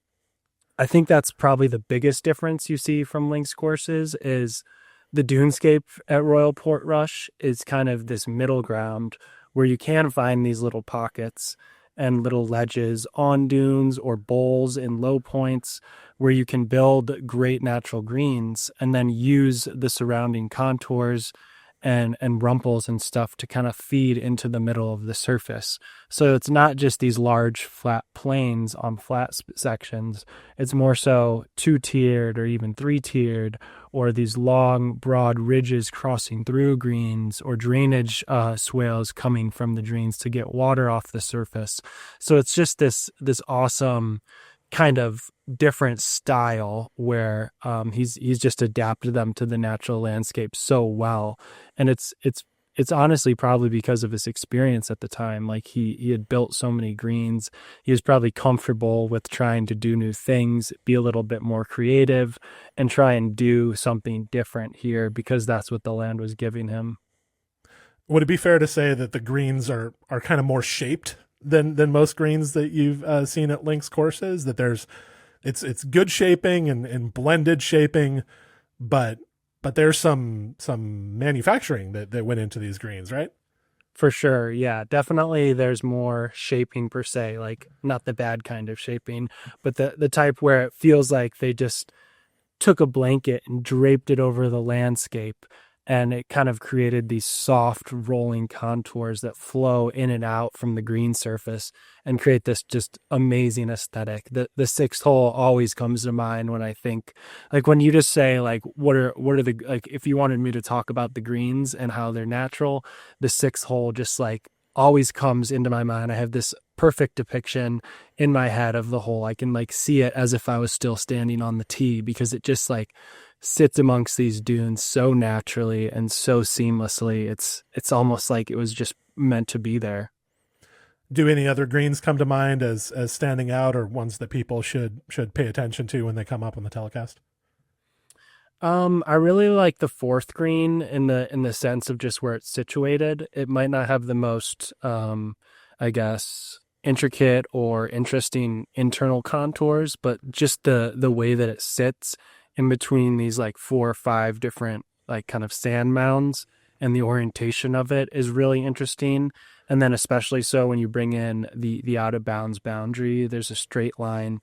I think that's probably the biggest difference you see from links courses, is the dunescape at Royal Portrush is kind of this middle ground where you can find these little pockets and little ledges on dunes or bowls in low points where you can build great natural greens and then use the surrounding contours and rumples and stuff to kind of feed into the middle of the surface. So it's not just these large flat plains on flat sections. It's more so 2-tiered or even 3-tiered, or these long, broad ridges crossing through greens, or drainage swales coming from the greens to get water off the surface. So it's just this awesome kind of different style where he's just adapted them to the natural landscape so well. And it's honestly probably because of his experience at the time. Like he had built so many greens. He was probably comfortable with trying to do new things, be a little bit more creative, and try and do something different here, because that's what the land was giving him. Would it be fair to say that the greens are kind of more shaped than most greens that you've seen at links courses? That it's good shaping and blended shaping, but there's some manufacturing that went into these greens, right? For sure. Yeah, definitely. There's more shaping per se, like not the bad kind of shaping, but the type where it feels like they just took a blanket and draped it over the landscape and it kind of created these soft rolling contours that flow in and out from the green surface and create this just amazing aesthetic. The sixth hole always comes to mind when I think, like, when you just say, like, what are the, like, if you wanted me to talk about the greens and how they're natural, the sixth hole just like always comes into my mind. I have this perfect depiction in my head of the hole. I can like see it as if I was still standing on the tee, because it just like sits amongst these dunes so naturally and so seamlessly. It's almost like it was just meant to be there. Do any other greens come to mind as standing out, or ones that people should pay attention to when they come up on the telecast? I really like the fourth green in the sense of just where it's situated. It might not have the most, I guess, intricate or interesting internal contours, but just the way that it sits in between these like 4 or 5 different like kind of sand mounds, and the orientation of it is really interesting. And then especially so when you bring in the out of bounds boundary, there's a straight line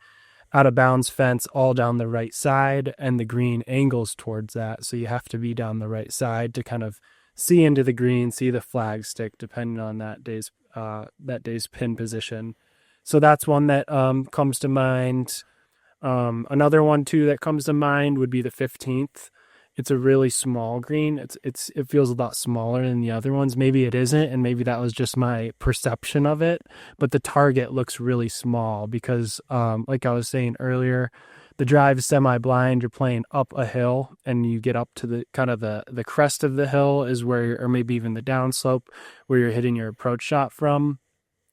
out of bounds fence all down the right side, and the green angles towards that. So you have to be down the right side to kind of see into the green, see the flag stick, depending on that day's pin position. So that's one that comes to mind. Another one too that comes to mind would be the 15th. It's a really small green. It feels a lot smaller than the other ones. Maybe it isn't, and maybe that was just my perception of it. But the target looks really small because, like I was saying earlier, the drive is semi-blind. You're playing up a hill, and you get up to the kind of the crest of the hill is where, or maybe even the downslope where you're hitting your approach shot from,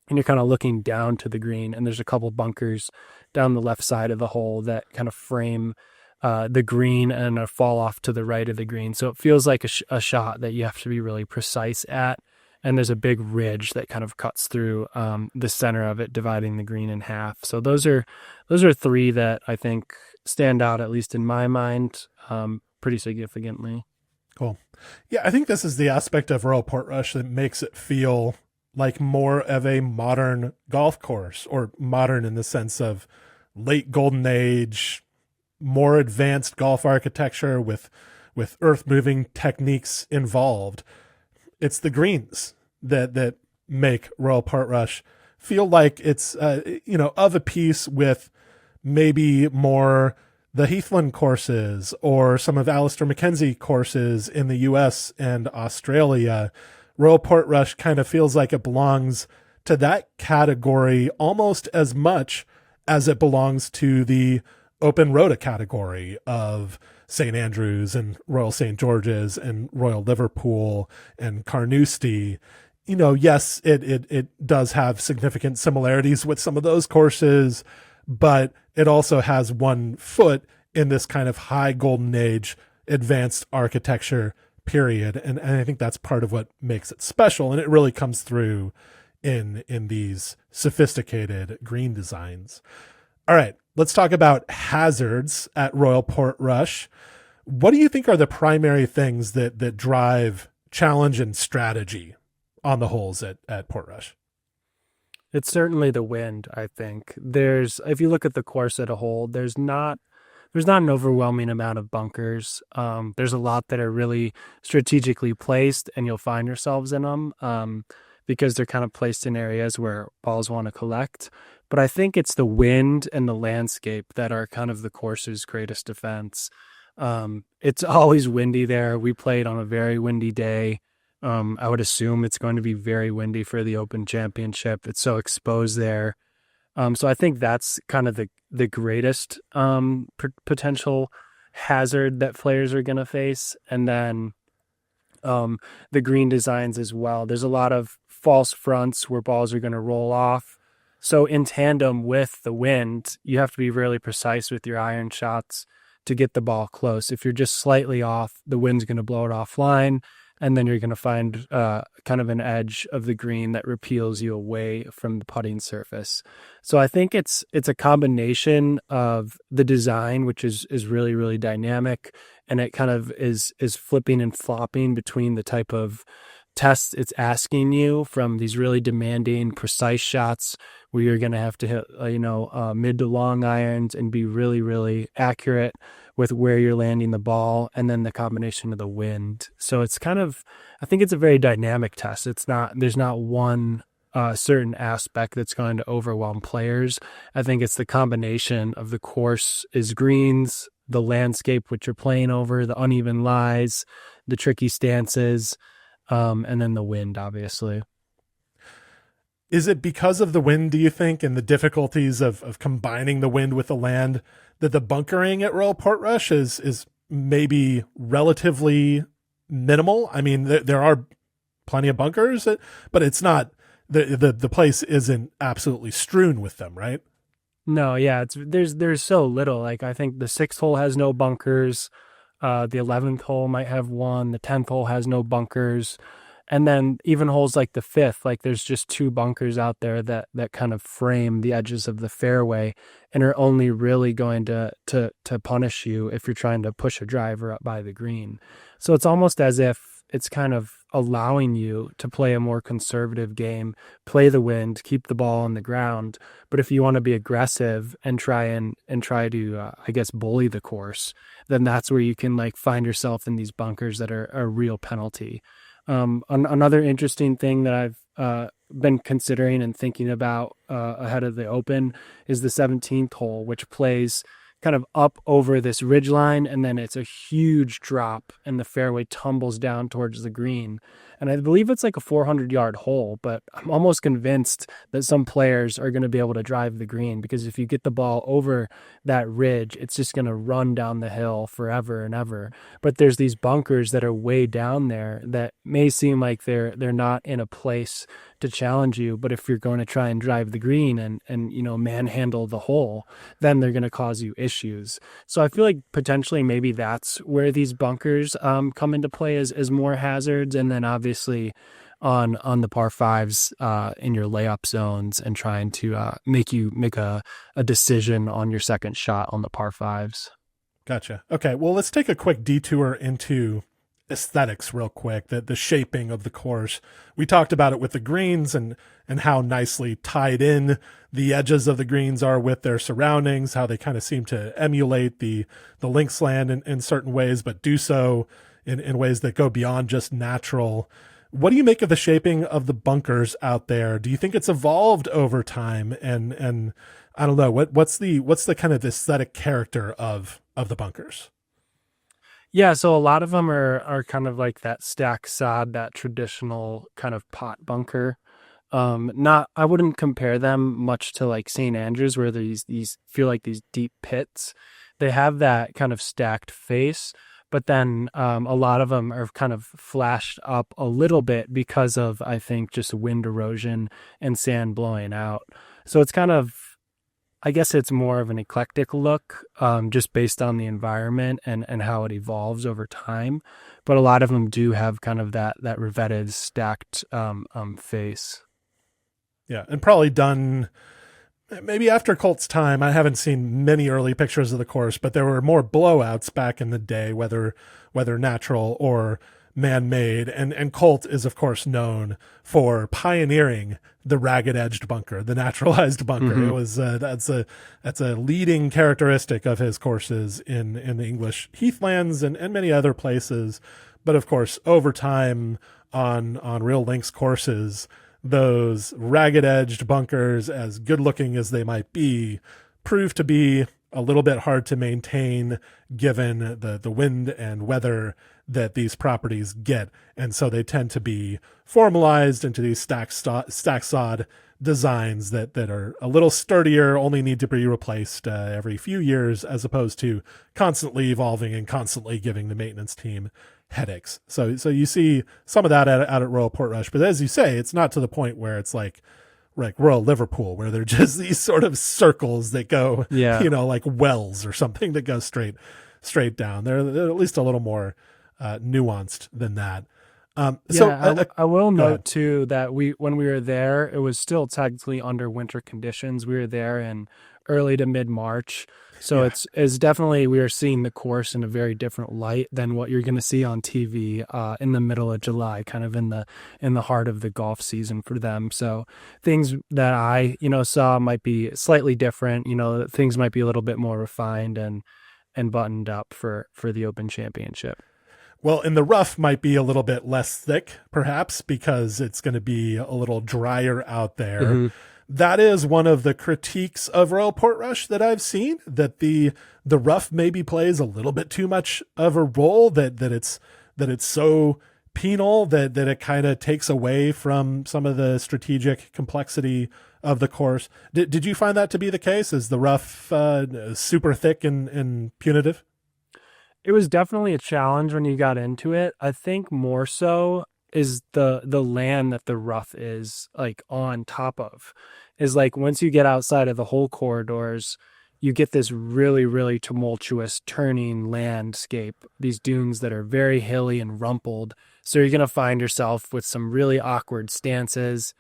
and you're kind of looking down to the green. And there's a couple bunkers down the left side of the hole that kind of frame the green and a fall off to the right of the green. So it feels like a shot that you have to be really precise at. And there's a big ridge that kind of cuts through the center of it, dividing the green in half. So those are 3 that I think stand out, at least in my mind, pretty significantly. Cool. Yeah, I think this is the aspect of Royal Portrush that makes it feel like more of a modern golf course, or modern in the sense of late golden age, more advanced golf architecture with earth moving techniques involved. It's the greens that make Royal Portrush feel like it's of a piece with maybe more the Heathland courses or some of Alistair McKenzie courses in the US and Australia. Royal Portrush kind of feels like it belongs to that category almost as much as it belongs to the Open Rota category of St. Andrews and Royal St. George's and Royal Liverpool and Carnoustie. Yes, it does have significant similarities with some of those courses, but it also has one foot in this kind of high golden age advanced architecture period. And I think that's part of what makes it special. And it really comes through in these sophisticated green designs. All right, let's talk about hazards at Royal Portrush. What do you think are the primary things that drive challenge and strategy on the holes at Portrush? It's certainly the wind, I think. If you look at the course at a whole, there's not an overwhelming amount of bunkers. There's a lot that are really strategically placed, and you'll find yourselves in them because they're kind of placed in areas where balls want to collect. But I think it's the wind and the landscape that are kind of the course's greatest defense. It's always windy there. We played on a very windy day. I would assume it's going to be very windy for the Open Championship. It's so exposed there. So I think that's kind of the greatest potential hazard that players are going to face. And then the green designs as well. There's a lot of false fronts where balls are going to roll off. So in tandem with the wind, you have to be really precise with your iron shots to get the ball close. If you're just slightly off, the wind's going to blow it offline, and then you're going to find kind of an edge of the green that repeals you away from the putting surface. So I think it's a combination of the design, which is really, really dynamic, and it kind of is flipping and flopping between the type of tests it's asking you, from these really demanding, precise shots where you're going to have to hit, mid to long irons and be really, really accurate with where you're landing the ball, and then the combination of the wind. So it's kind of, I think it's a very dynamic test. There's not one certain aspect that's going to overwhelm players. I think it's the combination of the course is greens, the landscape which you're playing over, the uneven lies, the tricky stances, and then the wind, obviously. Is it because of the wind, do you think, and the difficulties of combining the wind with the land, that the bunkering at Royal Portrush is maybe relatively minimal? I mean, there are plenty of bunkers, but it's not, the place isn't absolutely strewn with them, right? No, yeah, there's so little. Like, I think the 6th hole has no bunkers. The 11th hole might have one. The 10th hole has no bunkers. And then even holes like the 5th, like there's just 2 bunkers out there that kind of frame the edges of the fairway and are only really going to punish you if you're trying to push a driver up by the green. So it's almost as if it's kind of allowing you to play a more conservative game, play the wind, keep the ball on the ground. But if you want to be aggressive and try to, I guess, bully the course, then that's where you can like find yourself in these bunkers that are a real penalty. Another interesting thing that I've been considering and thinking about ahead of the Open is the 17th hole, which plays kind of up over this ridge line, and then it's a huge drop and the fairway tumbles down towards the green. And I believe it's like a 400-yard hole, but I'm almost convinced that some players are going to be able to drive the green, because if you get the ball over that ridge, it's just going to run down the hill forever and ever. But there's these bunkers that are way down there that may seem like they're not in a place to challenge you, but if you're going to try and drive the green and manhandle the hole, then they're going to cause you issues. So I feel like potentially maybe that's where these bunkers come into play as more hazards, and then obviously on the par fives in your layup zones, and trying to make a decision on your second shot on the par fives. Gotcha. Okay, well, let's take a quick detour into aesthetics real quick, the shaping of the course. We talked about it with the greens and how nicely tied in the edges of the greens are with their surroundings, how they kind of seem to emulate the links land in certain ways, but do so in ways that go beyond just natural. What do you make of the shaping of the bunkers out there? Do you think it's evolved over time? And I don't know, what's the kind of aesthetic character of the bunkers? Yeah, so a lot of them are kind of like that stack sod, that traditional kind of pot bunker. I wouldn't compare them much to like St. Andrews, where these feel like these deep pits. They have that kind of stacked face, but then a lot of them are kind of flashed up a little bit because of, I think, just wind erosion and sand blowing out. So it's kind of, I guess it's more of an eclectic look, just based on the environment and how it evolves over time. But a lot of them do have kind of that revetted, stacked face. Yeah, and probably done maybe after Colt's time. I haven't seen many early pictures of the course, but there were more blowouts back in the day, whether natural or man-made, and Colt is of course known for pioneering the ragged edged bunker, the naturalized bunker. Mm-hmm. It was that's a leading characteristic of his courses in the English heathlands and many other places. But of course, over time on real links courses, those ragged edged bunkers, as good looking as they might be, prove to be a little bit hard to maintain given the wind and weather that these properties get. And so they tend to be formalized into these stack sod designs that are a little sturdier, only need to be replaced every few years, as opposed to constantly evolving and constantly giving the maintenance team headaches. So you see some of that out at Royal Portrush, but as you say, it's not to the point where it's like Royal Liverpool, where they're just these sort of circles that go, like wells or something that go straight down. They're at least a little more nuanced than that. I will note too that when we were there, it was still technically under winter conditions. We were there in early to mid-March. So Yeah. it's definitely, we are seeing the course in a very different light than what you're going to see on TV in the middle of July, kind of in the heart of the golf season for them. So things that I, saw might be slightly different. Things might be a little bit more refined and buttoned up for the Open Championship. Well, and the rough might be a little bit less thick, perhaps, because it's going to be a little drier out there. Mm-hmm. That is one of the critiques of Royal Portrush that I've seen, that the rough maybe plays a little bit too much of a role, that it's so penal that it kind of takes away from some of the strategic complexity of the course. Did you find that to be the case? Is the rough super thick and punitive? It was definitely a challenge when you got into it. I think more so is the land that the rough is like on top of, is like once you get outside of the hole corridors, you get this really, really tumultuous turning landscape, these dunes that are very hilly and rumpled. So you're going to find yourself with some really awkward stances,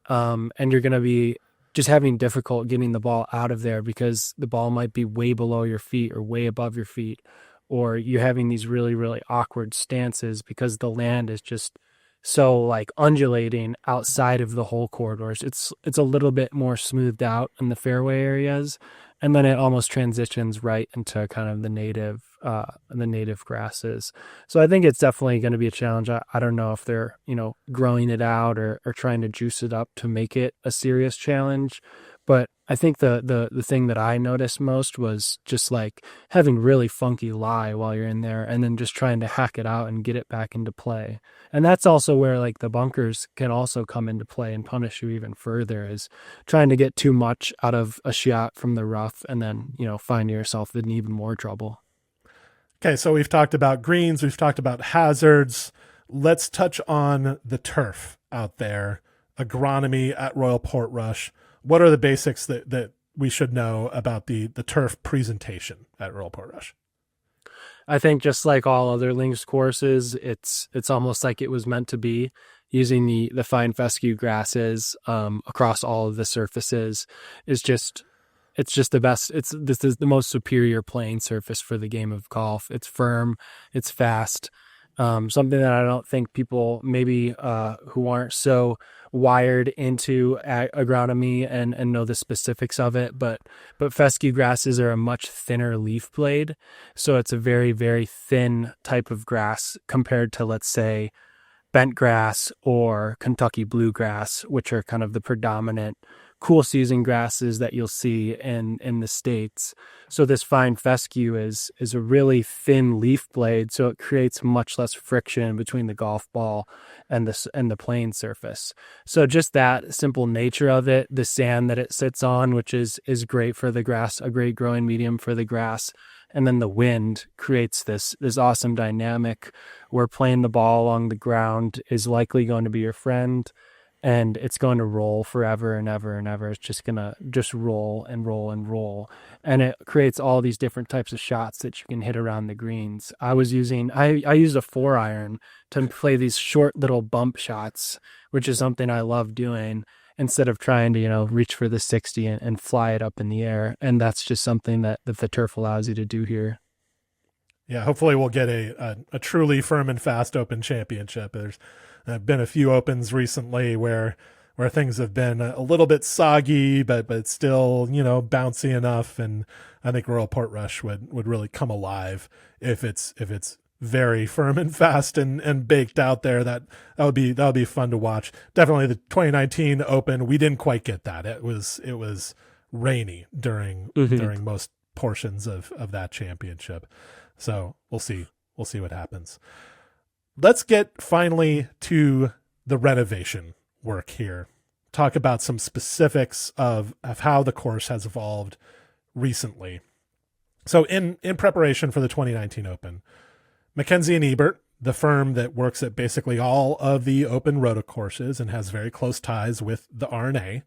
and you're going to be just having difficult getting the ball out of there because the ball might be way below your feet or way above your feet, or you're having these really, really awkward stances because the land is just so like undulating outside of the hole corridors. It's a little bit more smoothed out in the fairway areas, and then it almost transitions right into kind of the native grasses. So I think it's definitely going to be a challenge. I don't know if they're, growing it out or trying to juice it up to make it a serious challenge. But I think the thing that I noticed most was just like having really funky lie while you're in there and then just trying to hack it out and get it back into play. And that's also where like the bunkers can also come into play and punish you even further, is trying to get too much out of a shot from the rough and then, find yourself in even more trouble. Okay, so we've talked about greens, we've talked about hazards. Let's touch on the turf out there, agronomy at Royal Portrush. What are the basics that we should know about the turf presentation at Royal Portrush? I think just like all other links courses, it's almost like it was meant to be, using the fine fescue grasses across all of the surfaces is just, it's just the best. This is the most superior playing surface for the game of golf. It's firm, it's fast. Something that I don't think people maybe who aren't so wired into agronomy and know the specifics of it, but fescue grasses are a much thinner leaf blade, so it's a very, very thin type of grass compared to, let's say, bent grass or Kentucky bluegrass, which are kind of the predominant cool season grasses that you'll see in the States. So this fine fescue is a really thin leaf blade, so it creates much less friction between the golf ball and the playing surface. So just that simple nature of it, the sand that it sits on, which is great for the grass, a great growing medium for the grass. And then the wind creates this awesome dynamic where playing the ball along the ground is likely going to be your friend, and it's going to roll forever and ever and ever. It's just going to just roll and roll and roll. And it creates all these different types of shots that you can hit around the greens. I used a 4-iron to play these short little bump shots, which is something I love doing, instead of trying to, reach for the 60 and fly it up in the air. And that's just something that the turf allows you to do here. Yeah, hopefully we'll get a truly firm and fast Open Championship. There's been a few Opens recently where things have been a little bit soggy, but still, bouncy enough. And I think Royal Portrush would really come alive if it's very firm and fast and baked out there. That would be fun to watch. Definitely the 2019 Open, we didn't quite get that. It was rainy during most portions of that championship. So we'll see what happens. Let's get finally to the renovation work here. Talk about some specifics of how the course has evolved recently. So in preparation for the 2019 Open, Mackenzie and Ebert, the firm that works at basically all of the Open roto courses and has very close ties with the R&A,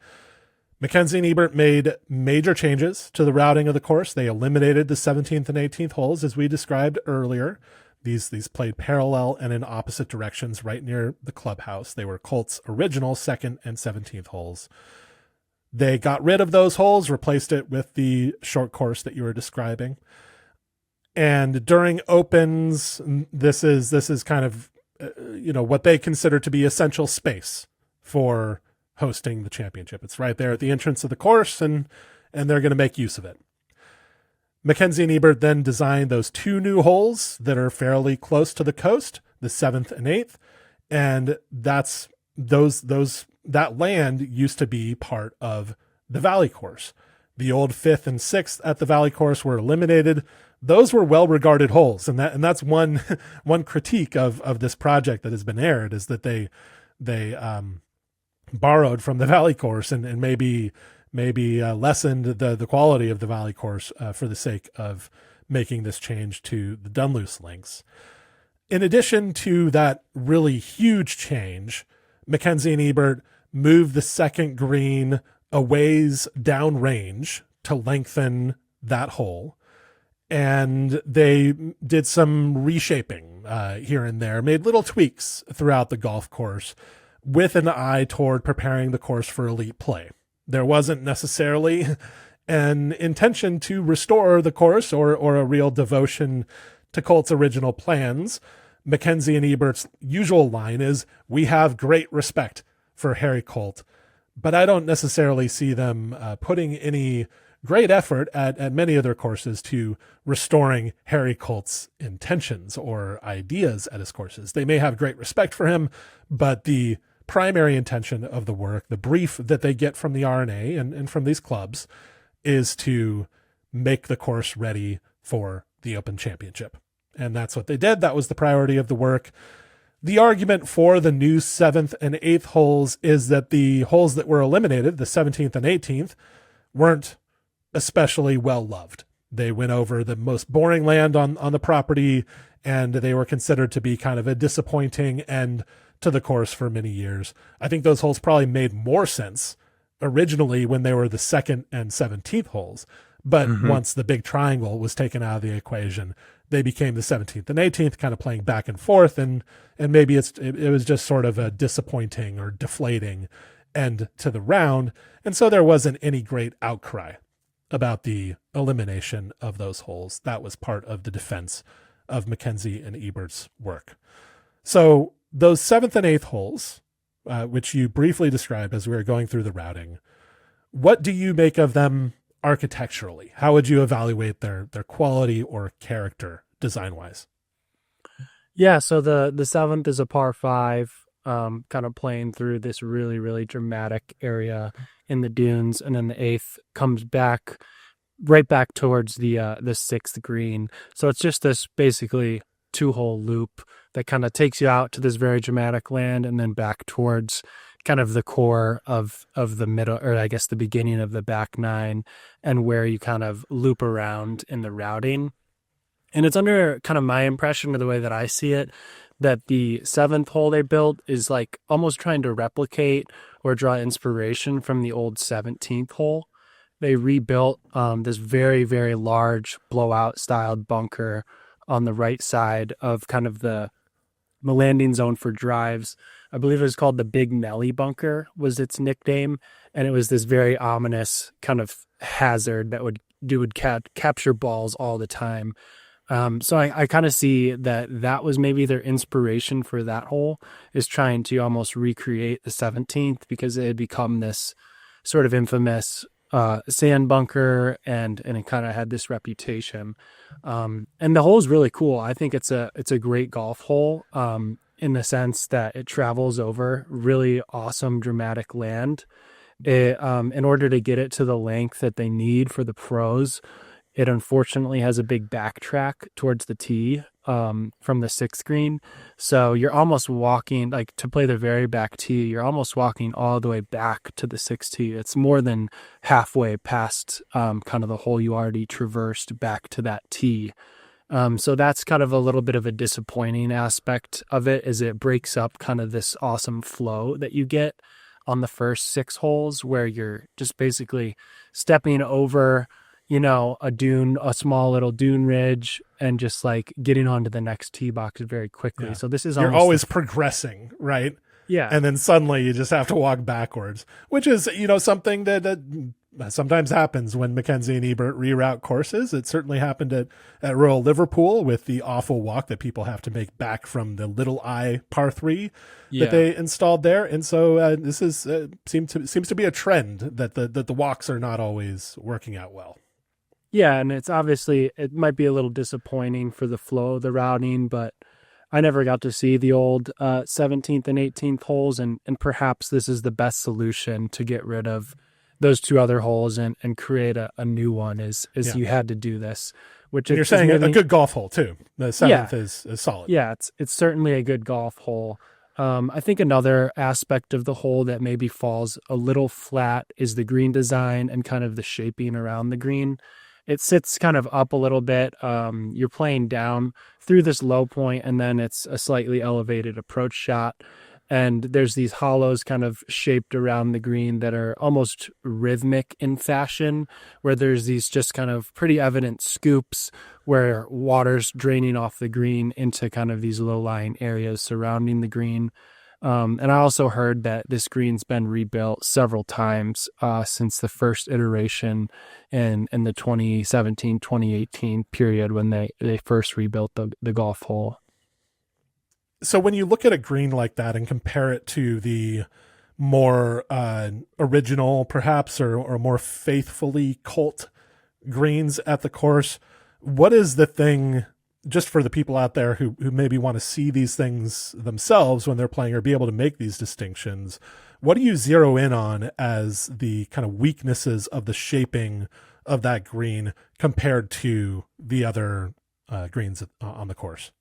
Mackenzie and Ebert made major changes to the routing of the course. They eliminated the 17th and 18th holes, as we described earlier. These played parallel and in opposite directions right near the clubhouse. They were Colt's original 2nd and 17th holes. They got rid of those holes, replaced it with the short course that you were describing. And during opens, this is kind of what they consider to be essential space for hosting the championship. It's right there at the entrance of the course, and they're going to make use of it. Mackenzie and Ebert then designed those 2 new holes that are fairly close to the coast, the 7th and 8th, and that's that land used to be part of the Valley course. The old 5th and 6th at the Valley course were eliminated. Those were well-regarded holes, and that's one critique of this project that has been aired, is that they borrowed from the Valley course and maybe lessened the quality of the Valley course for the sake of making this change to the Dunluce Links. In addition to that really huge change, Mackenzie and Ebert moved the second green a ways downrange to lengthen that hole. And they did some reshaping here and there, made little tweaks throughout the golf course with an eye toward preparing the course for elite play. There wasn't necessarily an intention to restore the course or a real devotion to Colt's original plans. Mackenzie and Ebert's usual line is, "We have great respect for Harry Colt," but I don't necessarily see them putting any great effort at many of their courses to restoring Harry Colt's intentions or ideas at his courses. They may have great respect for him, but the primary intention of the work, the brief that they get from the R&A and from these clubs, is to make the course ready for the Open Championship. And that's what they did. That was the priority of the work. The argument for the new 7th and 8th holes is that the holes that were eliminated, the 17th and 18th, weren't especially well loved. They went over the most boring land on the property, and they were considered to be kind of a disappointing end to the course for many years. I think those holes probably made more sense originally when they were the 2nd and 17th holes. But once the big triangle was taken out of the equation, they became the 17th and 18th, kind of playing back and forth. And maybe it was just sort of a disappointing or deflating end to the round. And so there wasn't any great outcry about the elimination of those holes. That was part of the defense of Mackenzie and Ebert's work. So those 7th and 8th holes, which you briefly described as we were going through the routing, what do you make of them architecturally? How would you evaluate their quality or character design-wise? Yeah, so the 7th is a par 5, kind of playing through this really, really dramatic area in the dunes, and then the 8th comes back right back towards the 6th green. So it's just this basically 2-hole loop that kind of takes you out to this very dramatic land and then back towards kind of the core of the middle, or I guess the beginning of the back 9, and where you kind of loop around in the routing. And it's under kind of my impression, of the way that I see it, that the 7th hole they built is like almost trying to replicate or draw inspiration from the old 17th hole. They rebuilt this very, very large blowout styled bunker on the right side of kind of the landing zone for drives. I believe it was called the Big Nelly bunker was its nickname. And it was this very ominous kind of hazard that would capture balls all the time. So I kind of see that was maybe their inspiration for that hole, is trying to almost recreate the 17th, because it had become this sort of infamous sand bunker, and it kind of had this reputation. And the hole is really cool. I think it's a great golf hole in the sense that it travels over really awesome dramatic land. In order to get it to the length that they need for the pros, it unfortunately has a big backtrack towards the tee from the 6th green. So you're almost walking, like to play the very back tee, you're almost walking all the way back to the 6th tee. It's more than halfway past kind of the hole you already traversed back to that tee. So that's kind of a little bit of a disappointing aspect of it, is it breaks up kind of this awesome flow that you get on the first 6 holes, where you're just basically stepping over a small little dune ridge, and just like getting onto the next tee box very quickly. Yeah. So this is you're always progressing, right? Yeah. And then suddenly you just have to walk backwards, which is, something that sometimes happens when Mackenzie and Ebert reroute courses. It certainly happened at Royal Liverpool with the awful walk that people have to make back from the Little I par 3 that they installed there. And so this is seems to be a trend that the walks are not always working out well. Yeah, and it's obviously, it might be a little disappointing for the flow of the routing, but I never got to see the old 17th and 18th holes, and perhaps this is the best solution to get rid of those two other holes and create a new one is you had to do this. Which you're saying a good golf hole too. The seventh is solid. Yeah, it's certainly a good golf hole. I think another aspect of the hole that maybe falls a little flat is the green design and kind of the shaping around the green. It sits kind of up a little bit. You're playing down through this low point, and then it's a slightly elevated approach shot. And there's these hollows kind of shaped around the green that are almost rhythmic in fashion, where there's these just kind of pretty evident scoops where water's draining off the green into kind of these low-lying areas surrounding the green. And I also heard that this green's been rebuilt several times since the first iteration in the 2017-2018 period when they first rebuilt the golf hole. So when you look at a green like that and compare it to the more original, perhaps, or more faithfully Colt greens at the course, what is the thing, just for the people out there who maybe want to see these things themselves when they're playing or be able to make these distinctions, what do you zero in on as the kind of weaknesses of the shaping of that green compared to the other greens on the course?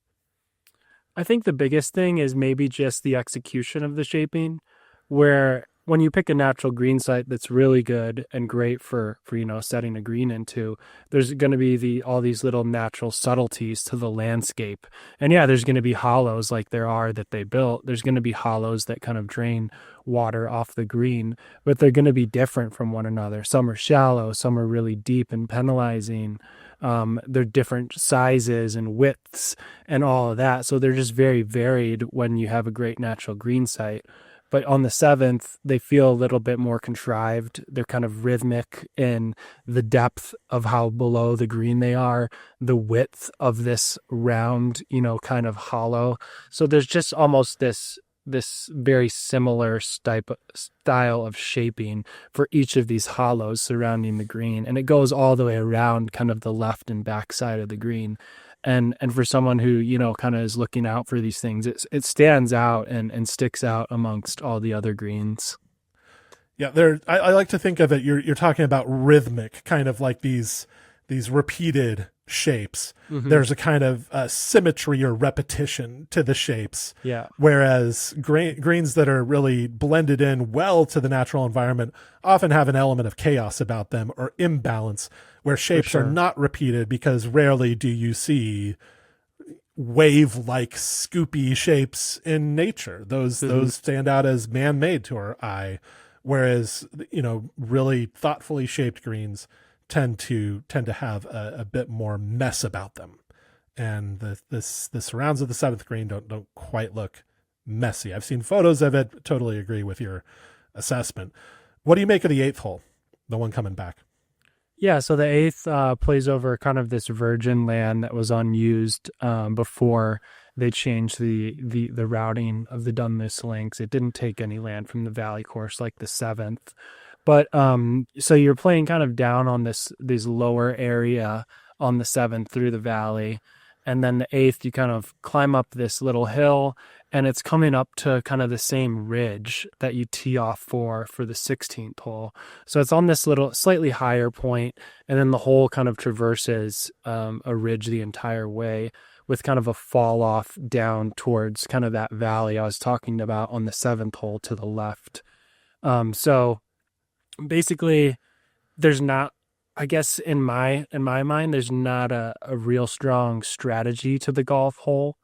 I think the biggest thing is maybe just the execution of the shaping, where when you pick a natural green site that's really good and great for setting a green into, there's going to be all these little natural subtleties to the landscape. And yeah, there's going to be hollows like there are that they built. There's going to be hollows that kind of drain water off the green, but they're going to be different from one another. Some are shallow, some are really deep and penalizing. They're different sizes and widths and all of that. So they're just very varied when you have a great natural green site. But on the seventh, they feel a little bit more contrived. They're kind of rhythmic in the depth of how below the green they are, the width of this round, kind of hollow. So there's just almost this very similar style of shaping for each of these hollows surrounding the green. And it goes all the way around kind of the left and back side of the green. And for someone who, kind of is looking out for these things, it stands out and sticks out amongst all the other greens. Yeah, I like to think of it, you're talking about rhythmic, kind of like these repeated shapes. Mm-hmm. There's a kind of symmetry or repetition to the shapes. Yeah. Whereas greens that are really blended in well to the natural environment often have an element of chaos about them or imbalance, where shapes are not repeated, because rarely do you see wave-like scoopy shapes in nature. Those stand out as man-made to our eye, whereas really thoughtfully shaped greens tend to have a bit more mess about them, and the surrounds of the seventh green don't quite look messy. I've seen photos of it. Totally agree with your assessment. What do you make of the eighth hole, the one coming back? Yeah, so the eighth plays over kind of this virgin land that was unused before they changed the routing of the Dunluce Links. It didn't take any land from the valley course like the seventh. But so you're playing kind of down on this lower area on the seventh through the valley. And then the eighth, you kind of climb up this little hill, and it's coming up to kind of the same ridge that you tee off for the 16th hole. So it's on this little slightly higher point, and then the hole kind of traverses a ridge the entire way with kind of a fall off down towards kind of that valley I was talking about on the seventh hole to the left. So basically, there's not, I guess in my mind, there's not a real strong strategy to the golf hole.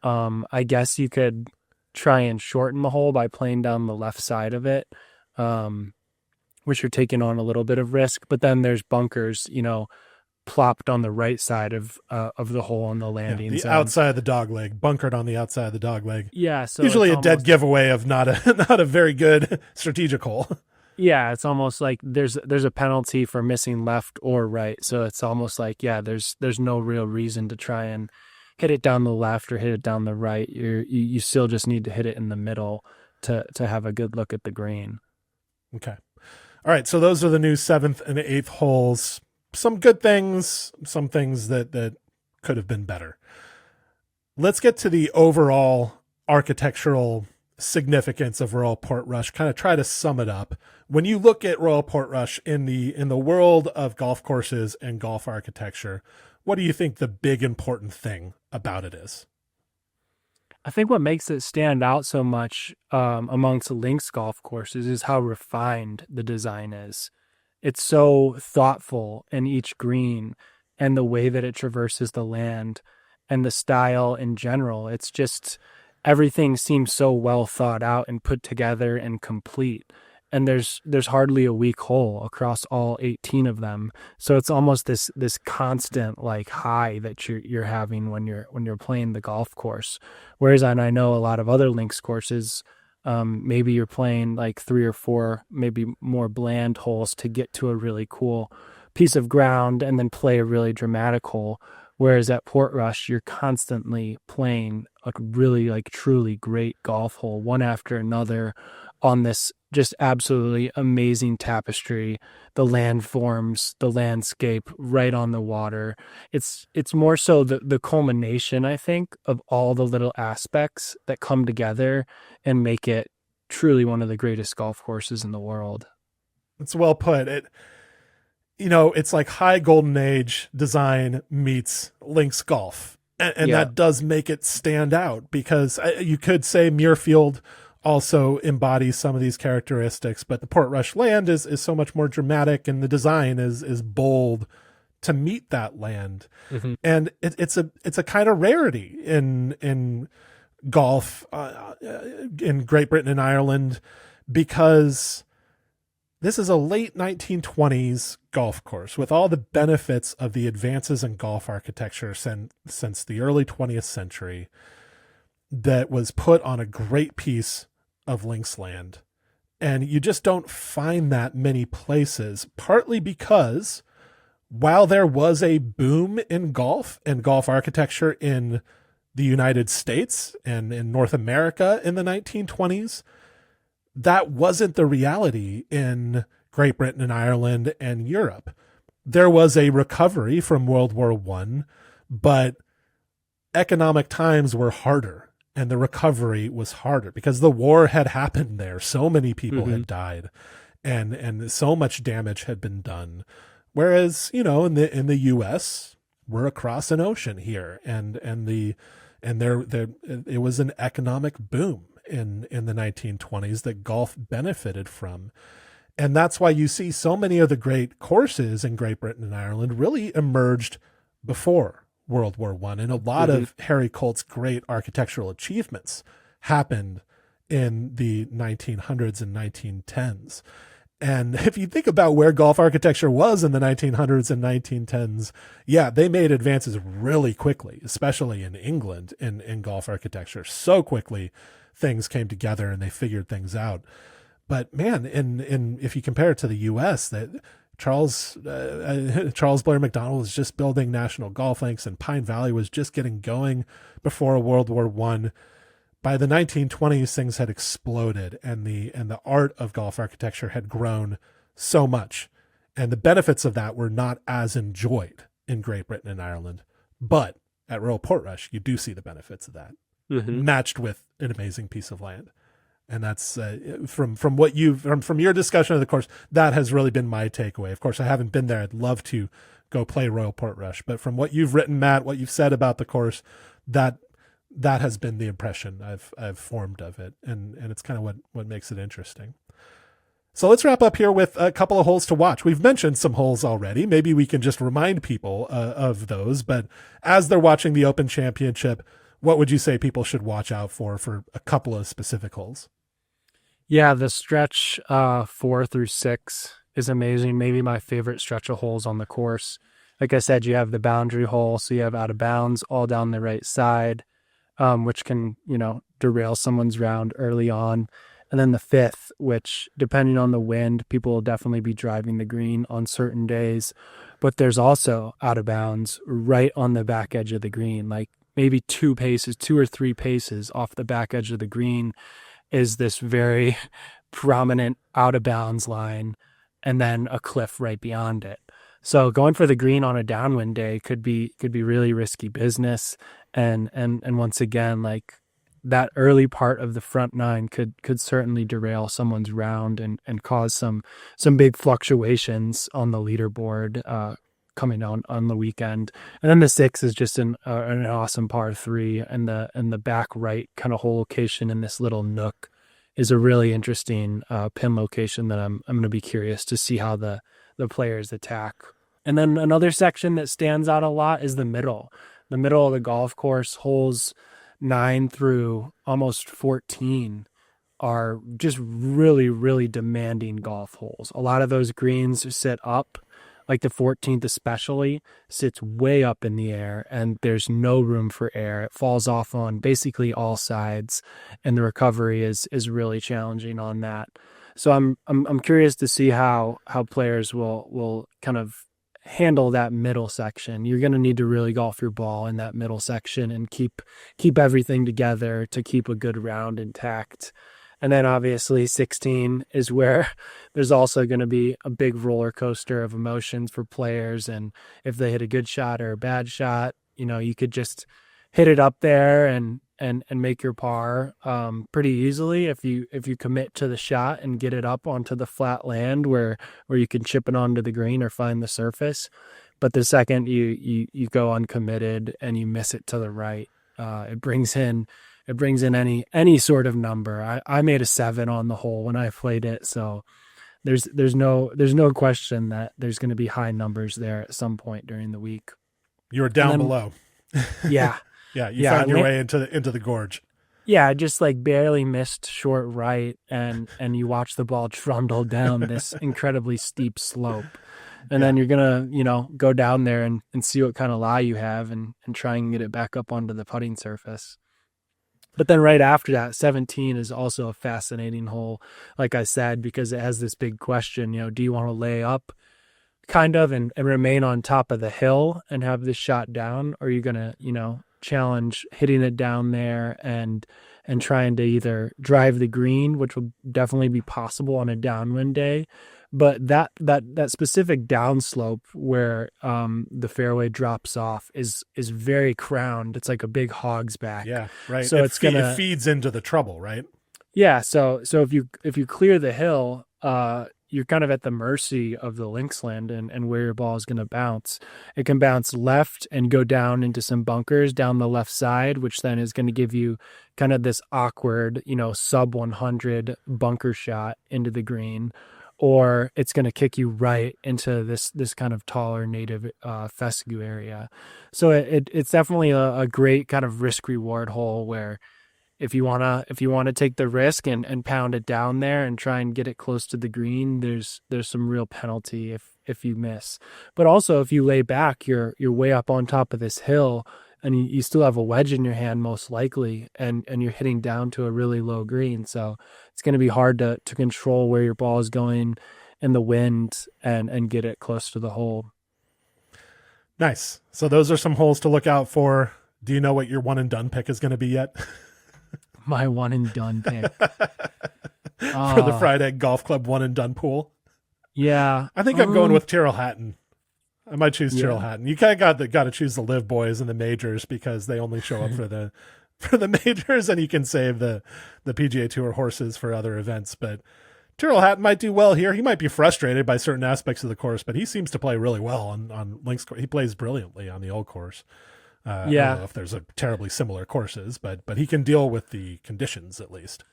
I guess you could try and shorten the hole by playing down the left side of it, which you're taking on a little bit of risk. But then there's bunkers, plopped on the right side of the hole in the Yeah, landing the zone. outside of the dog leg, bunkered on the outside of the dog leg. Yeah, so Usually it's a dead almost, giveaway of not a very good strategic hole. yeah, it's almost like there's a penalty for missing left or right. So it's almost like, yeah, there's no real reason to try and hit it down the left or hit it down the right. You still just need to hit it in the middle to have a good look at the green. Okay. All right. So those are the new 7th and 8th holes. Some good things, some things that could have been better. Let's get to the overall architectural significance of Royal Portrush. Kind of try to sum it up. When you look at Royal Portrush in the world of golf courses and golf architecture, what do you think the big important thing about it is? I think what makes it stand out so much amongst links golf courses is how refined the design is. It's so thoughtful in each green and the way that it traverses the land and the style in general. It's just everything seems so well thought out and put together and complete. And there's hardly a weak hole across all 18 of them. So it's almost this constant like high that you're having when you're playing the golf course. Whereas and I know a lot of other links courses, maybe you're playing like 3 or 4, maybe more bland holes to get to a really cool piece of ground and then play a really dramatic hole. Whereas at Portrush, you're constantly playing a really like truly great golf hole, one after another, on this just absolutely amazing tapestry, the landforms, the landscape right on the water. It's more so the culmination, I think, of all the little aspects that come together and make it truly one of the greatest golf courses in the world. It's well put. It's like high golden age design meets links golf. And Yeah. that does make it stand out, because you could say Muirfield also embodies some of these characteristics, but the Portrush land is so much more dramatic, and the design is bold to meet that land. Mm-hmm. And it's a kind of rarity in golf in Great Britain and Ireland, because this is a late 1920s golf course with all the benefits of the advances in golf architecture since the early 20th century, that was put on a great piece of links land. And you just don't find that many places, partly because while there was a boom in golf and golf architecture in the United States and in North America in the 1920s, that wasn't the reality in Great Britain and Ireland and Europe. There was a recovery from World War I, but economic times were harder, and the recovery was harder because the war had happened there. So many people had died, and so much damage had been done. Whereas, in the US, we're across an ocean here, and it was an economic boom in the 1920s that golf benefited from. And that's why you see so many of the great courses in Great Britain and Ireland really emerged before World War I. And a lot of Harry Colt's great architectural achievements happened in the 1900s and 1910s. And if you think about where golf architecture was in the 1900s and 1910s, yeah, they made advances really quickly, especially in England in golf architecture. So quickly things came together and they figured things out. But man, if you compare it to the U.S., that Charles Blair Macdonald was just building National Golf Links, and Pine Valley was just getting going before World War I. By the 1920s, things had exploded, and the art of golf architecture had grown so much, and the benefits of that were not as enjoyed in Great Britain and Ireland. But at Royal Portrush, you do see the benefits of that, matched with an amazing piece of land. And that's from your discussion of the course, that has really been my takeaway. Of course, I haven't been there. I'd love to go play Royal Portrush, but from what you've written, Matt, what you've said about the course, that has been the impression I've formed of it, and it's kind of what makes it interesting. So let's wrap up here with a couple of holes to watch. We've mentioned some holes already. Maybe we can just remind people of those. But as they're watching the Open Championship, what would you say people should watch out for a couple of specific holes? Yeah, the stretch 4 through 6 is amazing. Maybe my favorite stretch of holes on the course. like I said, you have the boundary hole, so you have out of bounds all down the right side, which can, derail someone's round early on. And then the fifth, which depending on the wind, people will definitely be driving the green on certain days. But there's also out of bounds right on the back edge of the green, like maybe 2 or 3 paces off the back edge of the green is this very prominent out of bounds line, and then a cliff right beyond it. So going for the green on a downwind day could be really risky business. And once again, like that early part of the front nine could certainly derail someone's round and cause some big fluctuations on the leaderboard coming on the weekend. And then the six is just an awesome par three, and the back right kind of hole location in this little nook is a really interesting pin location that I'm going to be curious to see how the players attack. And then another section that stands out a lot is the middle of the golf course. Holes 9 through almost 14 are just really, really demanding golf holes. A lot of those greens sit up, like the 14th especially, sits way up in the air, and there's no room for air. It falls off on basically all sides, and the recovery is really challenging on that. So I'm curious to see how players will kind of handle that middle section. You're going to need to really golf your ball in that middle section and keep everything together to keep a good round intact. And then obviously 16 is where there's also going to be a big roller coaster of emotions for players. And if they hit a good shot or a bad shot, you could just hit it up there and make your par pretty easily if you commit to the shot and get it up onto the flat land where you can chip it onto the green or find the surface. But the second you go uncommitted and you miss it to the right, it brings in any sort of number. I made a 7 on the hole when I played it, so there's no question that there's going to be high numbers there at some point during the week. You were down below. Yeah. Yeah, you found your way into the gorge. Yeah, just like barely missed short right, and you watch the ball trundle down this incredibly steep slope. And then you're going to, go down there and see what kind of lie you have and try and get it back up onto the putting surface. But then right after that, 17 is also a fascinating hole, like I said, because it has this big question, do you want to lay up kind of and remain on top of the hill and have this shot down? Or are you going to, challenge hitting it down there and trying to either drive the green, which will definitely be possible on a downwind day, but that specific downslope where the fairway drops off is very crowned. It's like a big hog's back. Yeah, right. So it feeds into the trouble, right? Yeah. So if you clear the hill, you're kind of at the mercy of the links land and where your ball is going to bounce. It can bounce left and go down into some bunkers down the left side, which then is going to give you kind of this awkward, sub 100 bunker shot into the green, or it's going to kick you right into this kind of taller native fescue area. So it's definitely a great kind of risk reward hole where if you wanna take the risk and pound it down there and try and get it close to the green, there's some real penalty if you miss. But also if you lay back, you're way up on top of this hill and you still have a wedge in your hand most likely, and you're hitting down to a really low green. So it's going to be hard to control where your ball is going in the wind and get it close to the hole. Nice. So those are some holes to look out for. Do you know what your one and done pick is going to be yet? My one and done pick for the Fried Egg Golf Club one and done pool. Yeah, I think I'm going with Tyrrell Hatton. I might choose Tyrrell Hatton. You kind of got to choose the live boys and the majors because they only show up for the majors, and you can save the PGA Tour horses for other events. But Tyrrell Hatton might do well here. He might be frustrated by certain aspects of the course, but he seems to play really well on links. He plays brilliantly on the old course. I don't know if there's a terribly similar courses, but he can deal with the conditions at least.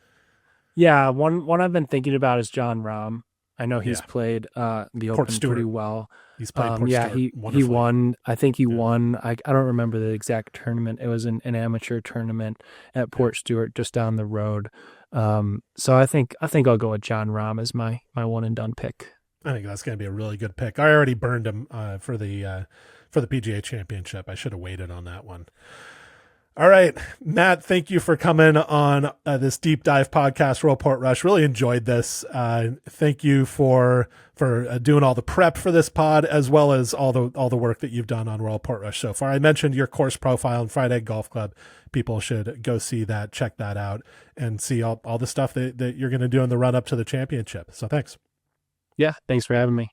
Yeah, one I've been thinking about is John Rahm. I know he's played the Open pretty well. He's played Port Stewart he won. I think he won. I don't remember the exact tournament. It was an amateur tournament at Port Stewart just down the road. So I think I'll go with John Rahm as my one and done pick. I think that's going to be a really good pick. I already burned him for the PGA Championship. I should have waited on that one. All right, Matt, thank you for coming on this deep dive podcast, Royal Portrush. Really enjoyed this. Thank you for doing all the prep for this pod, as well as all the work that you've done on Royal Portrush so far. I mentioned your course profile on Friday Golf Club. People should go see that, check that out, and see all the stuff that you're going to do in the run up to the championship. So thanks. Yeah, thanks for having me.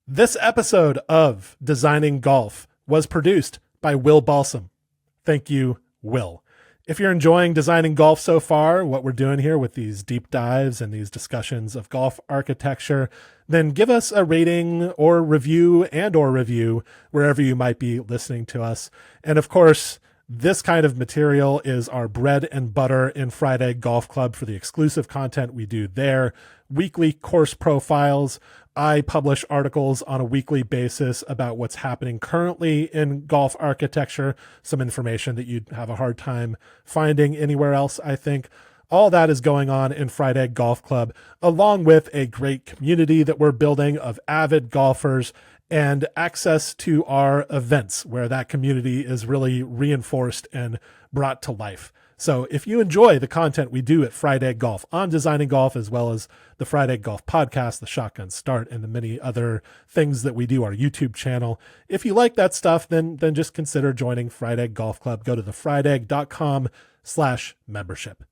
This episode of Designing Golf was produced by Will Balsam. Thank you, Will. If you're enjoying Designing Golf so far, what we're doing here with these deep dives and these discussions of golf architecture, then give us a rating or review wherever you might be listening to us. And of course, this kind of material is our bread and butter in Friday Golf Club for the exclusive content we do there. Weekly course profiles. I publish articles on a weekly basis about what's happening currently in golf architecture, some information that you'd have a hard time finding anywhere else, I think. All that is going on in Friday Golf Club, along with a great community that we're building of avid golfers and access to our events where that community is really reinforced and brought to life. So if you enjoy the content we do at Friday Golf on Designing Golf, as well as the Friday Golf podcast, the Shotgun Start, and the many other things that we do, our YouTube channel, if you like that stuff, then just consider joining Friday Golf Club. Go to thefriday.com/membership.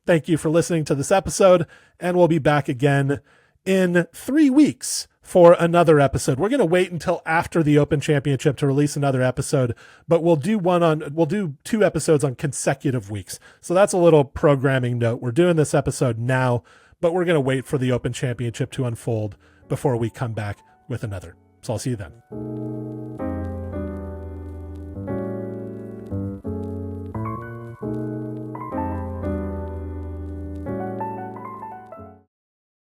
Thank you for listening to this episode, and we'll be back again in 3 weeks for another episode. We're going to wait until after the Open Championship to release another episode, but we'll do 2 episodes on consecutive weeks. So that's a little programming note. We're doing this episode now, but we're going to wait for the Open Championship to unfold before we come back with another. So I'll see you then.